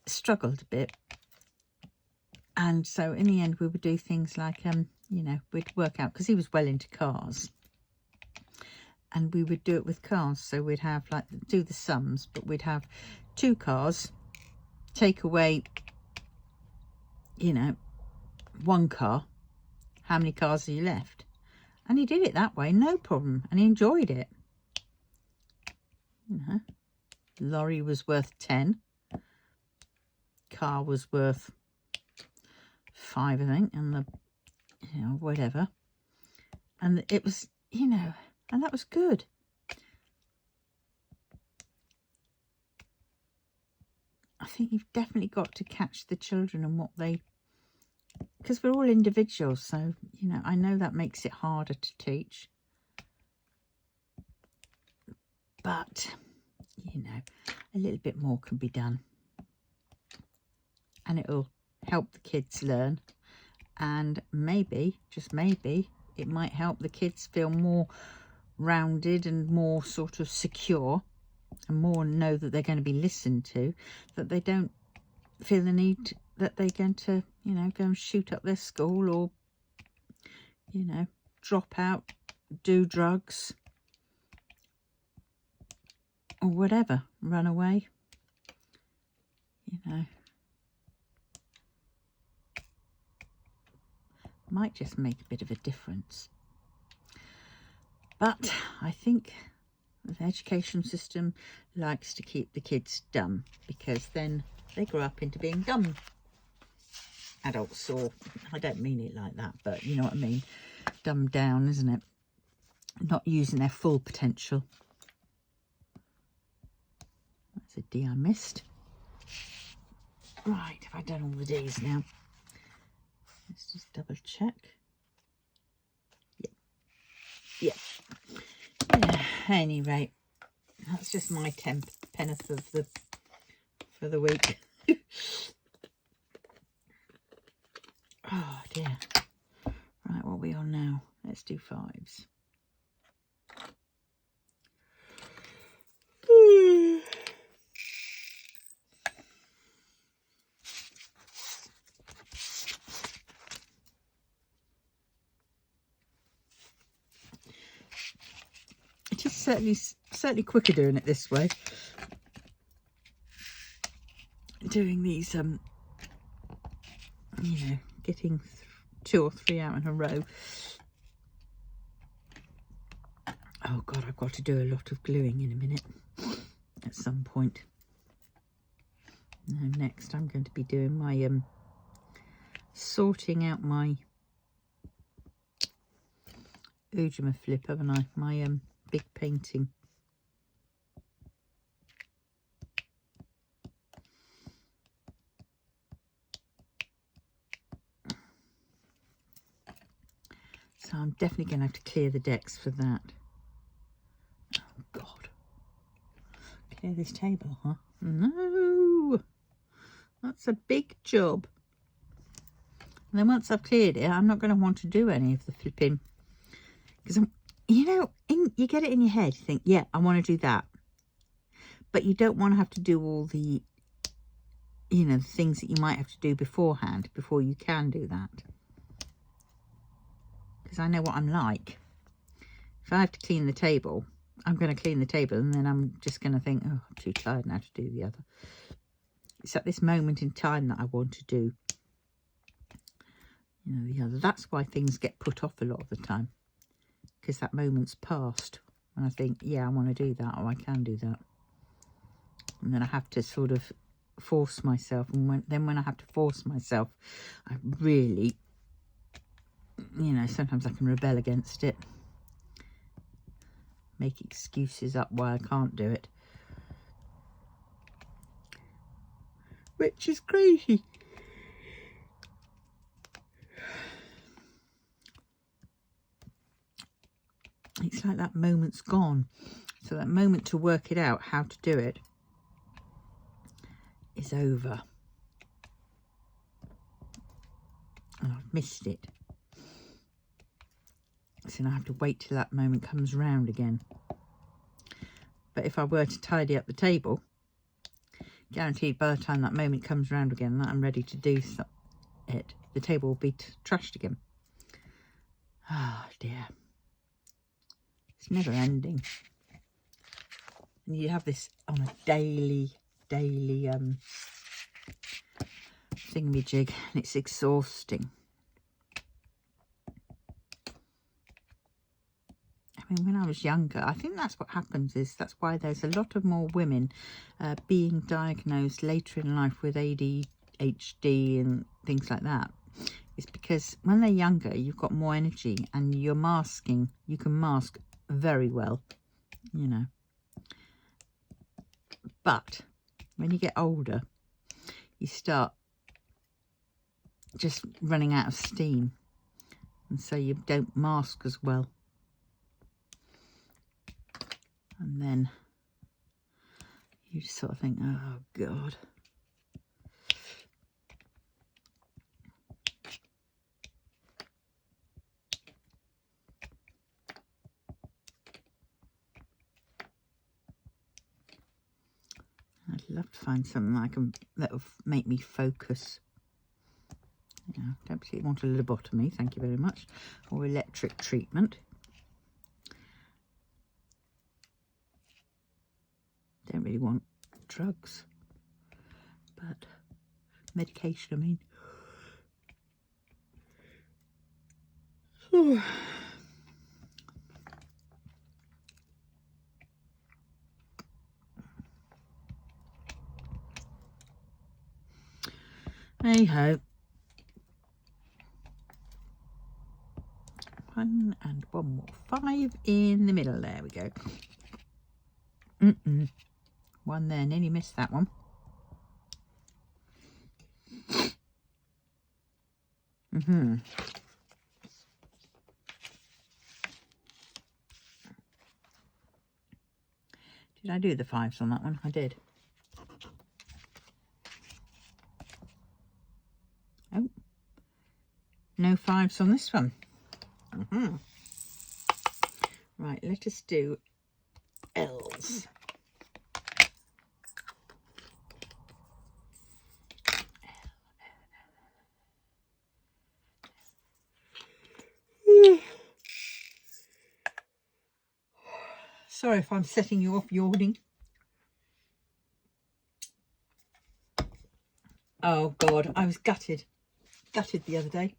struggled a bit And so in the end we would do things like, you know, we'd work out, because he was well into cars, and we would do it with cars. So we'd have like, do the sums, but we'd have 2 cars, take away, you know, 1 car, how many cars are you left? And he did it that way, no problem, and he enjoyed it. You know, lorry was worth 10, car was worth 5, I think, and the, you know, whatever. And it was, you know, and that was good. I think you've definitely got to catch the children and what they, because we're all individuals, so, you know, I know that makes it harder to teach. But, you know, a little bit more can be done. And it'll help the kids learn. And maybe, just maybe, it might help the kids feel more rounded and more sort of secure, and more know that they're going to be listened to, that they don't feel the need that they're going to, you know, go and shoot up their school, or, you know, drop out, do drugs, or whatever, run away, you know. Might just make a bit of a difference. But I think the education system likes to keep the kids dumb, because then they grow up into being dumb adults, or I don't mean it like that, but you know what I mean, dumbed down, isn't it? Not using their full potential. That's a D I missed. Right, have I done all the D's now? Let's just double check. Yeah. Yeah. Anyway, that's just my 10th of the for the week. Oh dear. Right, what are we on now? Let's do 5s. It is certainly quicker doing it this way. Doing these, you know, getting 2 or 3 out in a row. Oh God, I've got to do a lot of gluing in a minute at some point. Now next I'm going to be doing my sorting out my Ujima flip, haven't I? My big painting. So I'm definitely going to have to clear the decks for that. Oh God. Clear this table, huh? No! That's a big job. And then once I've cleared it, I'm not going to want to do any of the flipping. Because, you know, you get it in your head. You think, yeah, I want to do that. But you don't want to have to do all the, you know, things that you might have to do beforehand, before you can do that. Because I know what I'm like. If I have to clean the table, I'm going to clean the table, and then I'm just going to think, oh, I'm too tired now to do the other. It's at this moment in time that I want to do, you know, the other. That's why things get put off a lot of the time, because that moment's passed, and I think, yeah, I want to do that, or I can do that. And then I have to sort of force myself, and when I have to force myself, I really, you know, sometimes I can rebel against it, make excuses up why I can't do it, which is crazy. It's like that moment's gone. So that moment to work it out, how to do it, is over. And I've missed it. So now I have to wait till that moment comes round again. But if I were to tidy up the table, guaranteed by the time that moment comes round again, that I'm ready to do it, it, the table will be trashed again. Oh dear. It's never ending. And you have this on a daily thingamajig, and it's exhausting. I mean, when I was younger, I think that's what happens, is that's why there's a lot of more women being diagnosed later in life with ADHD and things like that. It's because when they're younger, you've got more energy and you're masking. You can mask very well, you know. But when you get older, you start just running out of steam, and so you don't mask as well. And then you just sort of think, oh God. I'd love to find something that will make me focus. You know, don't particularly want a lobotomy, thank you very much, or electric treatment. Don't really want drugs, but medication, I mean. Whew. Hey ho. One and one more. 5 in the middle. There we go. One there. Nearly missed that one. Did I do the 5s on that one? I did. Oh, no 5s on this one. Right, let us do L's. Sorry if I'm setting you off yawning. Oh God, I was gutted the other day,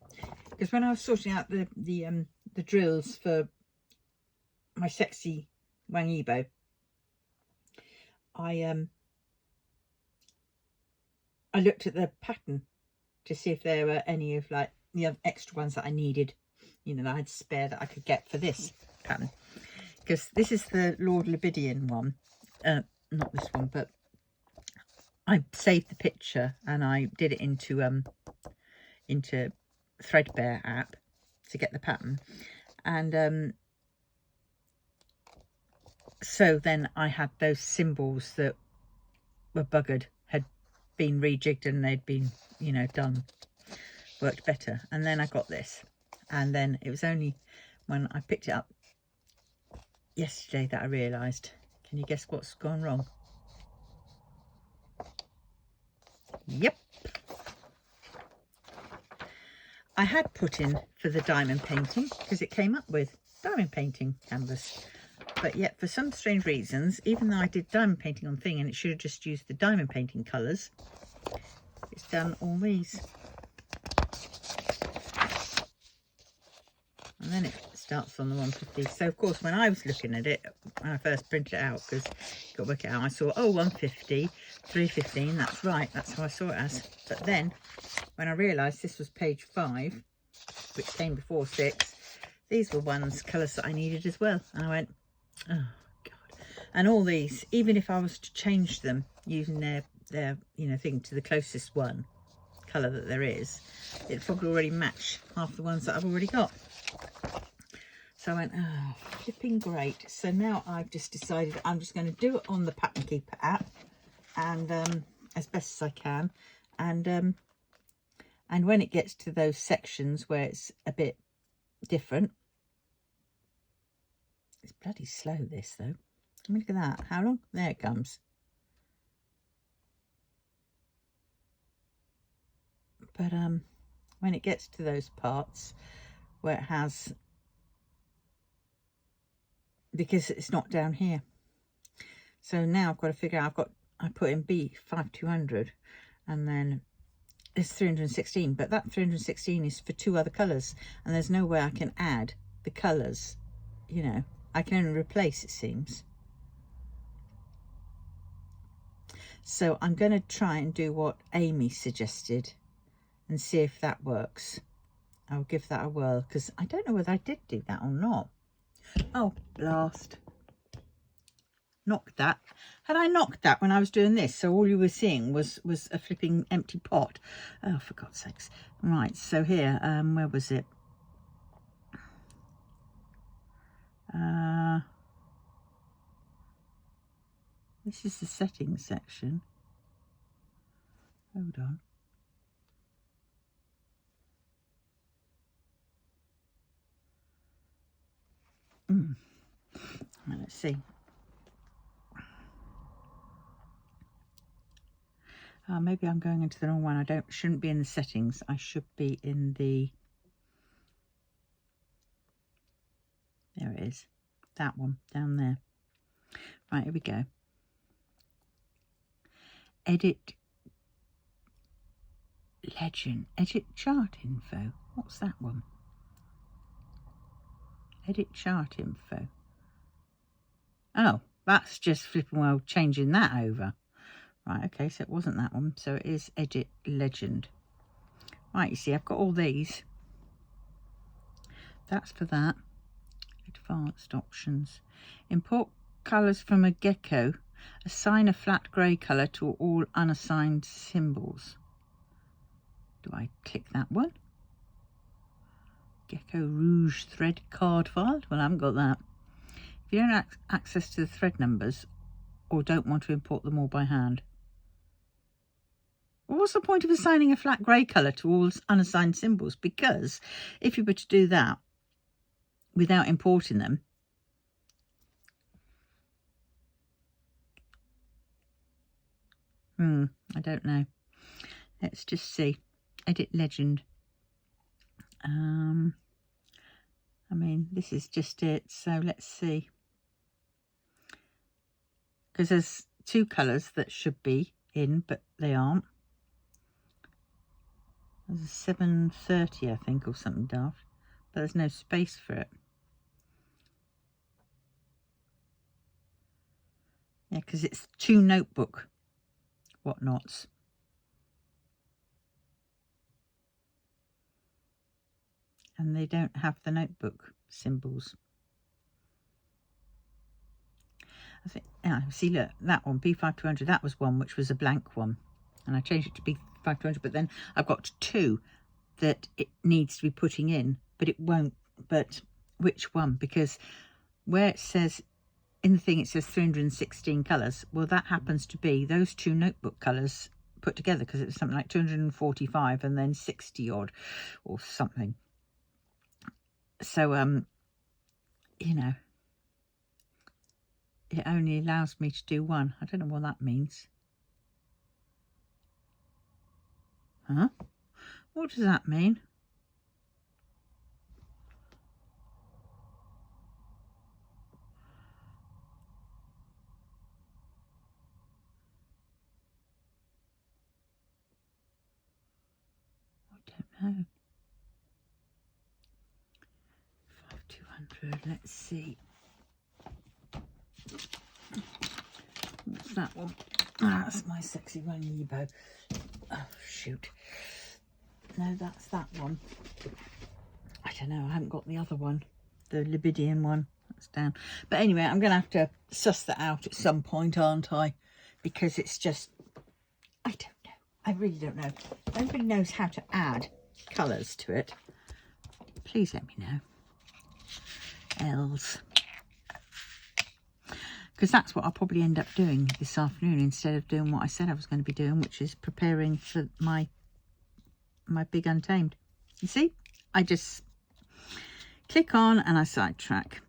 because when I was sorting out the drills for my sexy Wangibo, I looked at the pattern to see if there were any of like the other extra ones that I needed, you know, that I had spare that I could get for this pattern. Because this is the Lord Lebidian one, not this one, but I saved the picture and I did it into Threadbare app to get the pattern, and so then I had those symbols that were buggered, had been rejigged and they'd been, you know, done, worked better. And then I got this, and then it was only when I picked it up yesterday that I realised. Can you guess what's gone wrong? Yep. I had put in for the diamond painting because it came up with diamond painting canvas. But yet, for some strange reasons, even though I did diamond painting on thing and it should have just used the diamond painting colours, it's done all these. And then it starts on the 150. So, of course, when I was looking at it, when I first printed it out, because got to work it out, I saw, oh, 150, 315, that's right, that's how I saw it as. But then, when I realised this was page 5, which came before 6, these were colours that I needed as well. And I went, oh God. And all these, even if I was to change them using their you know, thing to the closest one colour that there is, it'd probably already match half the ones that I've already got. So I went, oh, flipping great. So now I've just decided I'm just going to do it on the Pattern Keeper app, and as best as I can, and when it gets to those sections where it's a bit different. It's bloody slow, this, though. I mean, look at that. How long? There it comes. But when it gets to those parts where it has, because it's not down here. So now I've got to figure out, I put in B 5200 and then it's 316, but that 316 is for 2 other colours and there's no way I can add the colours, you know. I can only replace, it seems. So I'm going to try and do what Amy suggested and see if that works. I'll give that a whirl because I don't know whether I did do that or not. Oh, blast. Knocked that. Had I knocked that when I was doing this, so all you were seeing was a flipping empty pot? Oh, for God's sakes. Right, so here, where was it? This is the settings section. Hold on. Well, let's see. Maybe I'm going into the wrong one. Shouldn't be in the settings. I should be in the, there it is. That one down there. Right, here we go. Edit legend. Edit chart info. What's that one? Edit chart info. Oh, that's just flipping well changing that over. Right, okay, so it wasn't that one. So it is edit legend. Right, you see, I've got all these. That's for that. Advanced options. Import colours from a gecko. Assign a flat grey colour to all unassigned symbols. Do I click that one? Gecko Rouge thread card file. Well, I haven't got that. If you don't have access to the thread numbers or don't want to import them all by hand. Well, what's the point of assigning a flat grey colour to all unassigned symbols? Because if you were to do that without importing them, I don't know. Let's just see. Edit legend. I mean, this is just it. So let's see. Because there's 2 colours that should be in, but they aren't. There's a 730, I think, or something daft. But there's no space for it. Yeah, because it's 2 notebook whatnots. And they don't have the notebook symbols. I think, yeah, see, look, that one, B5200, that was one which was a blank one. And I changed it to B5200, but then I've got 2 that it needs to be putting in, but it won't. But which one? Because where it says, in the thing it says 316 colours, well, that happens to be those 2 notebook colours put together, because it's something like 245 and then 60 odd or something. So, you know, it only allows me to do 1. I don't know what that means. Huh? What does that mean? I don't know. 5200, let's see. What's that one? Ah, that's my sexy one, Yibo. Oh, shoot. No, that's that one. I don't know, I haven't got the other one. The Libidian one. That's down. But anyway, I'm going to have to suss that out at some point, aren't I? Because it's just, I don't know. I really don't know. If anybody knows how to add colours to it, please let me know. Else. Because that's what I'll probably end up doing this afternoon instead of doing what I said I was going to be doing, which is preparing for my big Untamed. You see, I just click on and I sidetrack.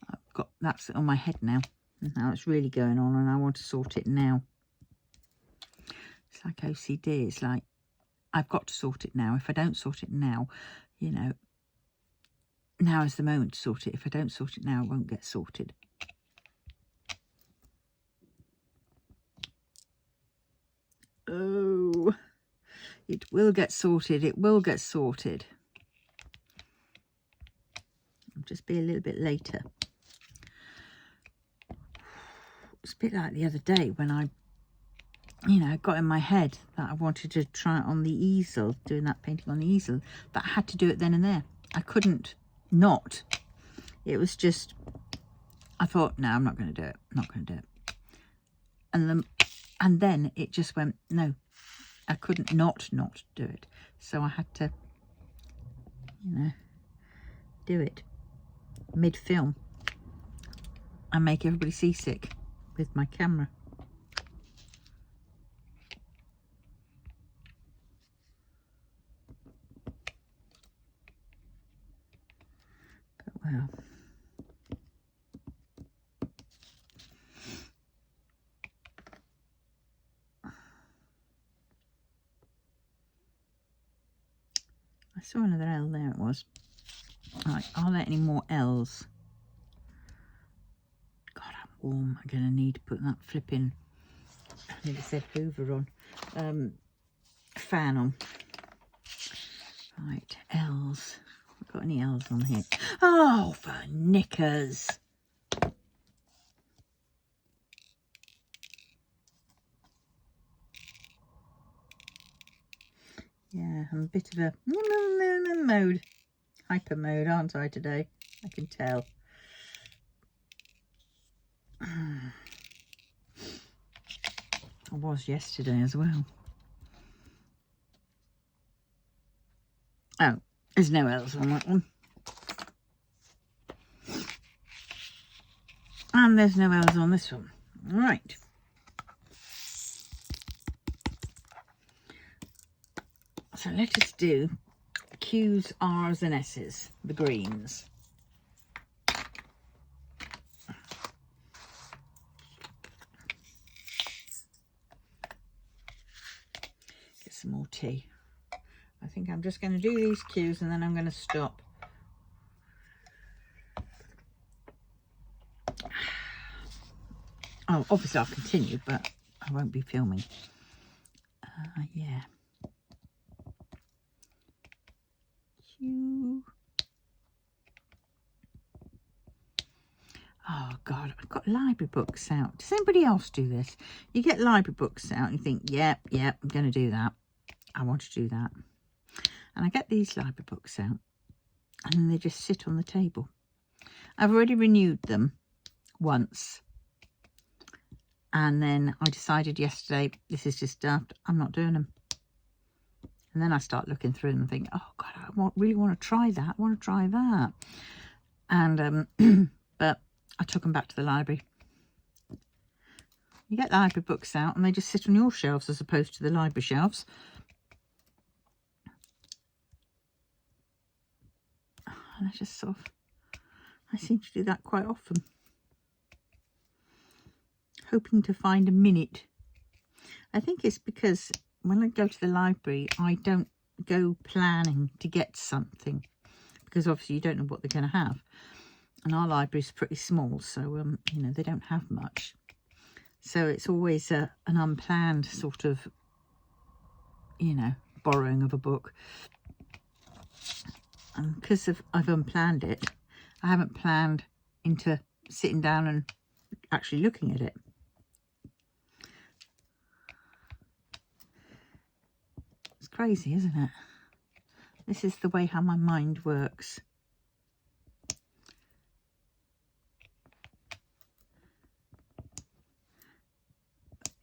I've got that's on my head now. Now it's really going on and I want to sort it now. It's like OCD. It's like I've got to sort it now. If I don't sort it now, you know, now is the moment to sort it. If I don't sort it now, it won't get sorted. Oh, it will get sorted. It will get sorted. I'll just be a little bit later. It's a bit like the other day when I, you know, got in my head that I wanted to try it on the easel, doing that painting on the easel, but I had to do it then and there. I couldn't not. It was just, I thought, no, I'm not going to do it. I'm not going to do it. And then it just went, no, I couldn't not do it. So I had to, you know, do it mid-film and make everybody seasick with my camera. But well. I saw another L, there it was. Right, are there any more L's? God, I'm warm. I'm going to need to put that flipping, I nearly said Hoover on, fan on. Right, L's. I've got any L's on here? Oh, for knickers. Yeah, I'm a bit of a mode, hyper mode, aren't I today? I can tell. I was yesterday as well. Oh, there's no L's on that one. And there's no L's on this one. Right. So let us do Q's, R's and S's, the greens. Get some more tea. I think I'm just going to do these Q's and then I'm going to stop. Oh, obviously I'll continue, but I won't be filming. Yeah. Q. Oh God, I've got library books out. Does anybody else do this? You get library books out and you think, yep, I'm going to do that. I want to do that. And I get these library books out and then they just sit on the table. I've already renewed them once. And then I decided yesterday, this is just daft, I'm not doing them. And then I start looking through them and think, oh God, I really want to try that. I want to try that. And, but I took them back to the library. You get library books out and they just sit on your shelves as opposed to the library shelves. And I just sort of, I seem to do that quite often. Hoping to find a minute. I think it's because when I go to the library, I don't go planning to get something. Because obviously you don't know what they're going to have. And our library is pretty small, so, you know, they don't have much. So it's always an unplanned sort of, you know, borrowing of a book. And because I've unplanned it, I haven't planned into sitting down and actually looking at it. It's crazy, isn't it? This is the way how my mind works.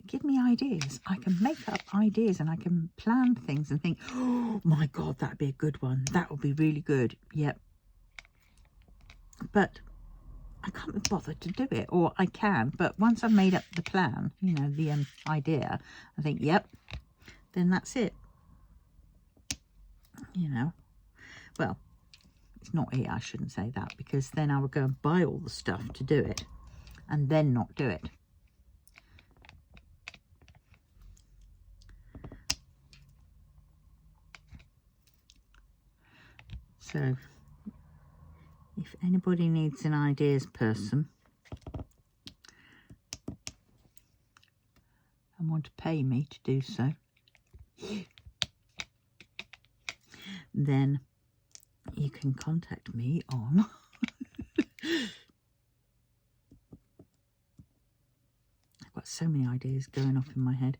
Give me ideas. I can make up ideas and I can plan things and think, oh my God, that'd be a good one. That would be really good. Yep. But I can't be bothered to do it, or I can. But once I've made up the plan, you know, the idea, I think, yep, then that's it. You know, Well, it's not here, I shouldn't say that, because then I would go and buy all the stuff to do it and then not do it. So if anybody needs an ideas person and want to pay me to do so, then you can contact me on I've got so many ideas going off in my head.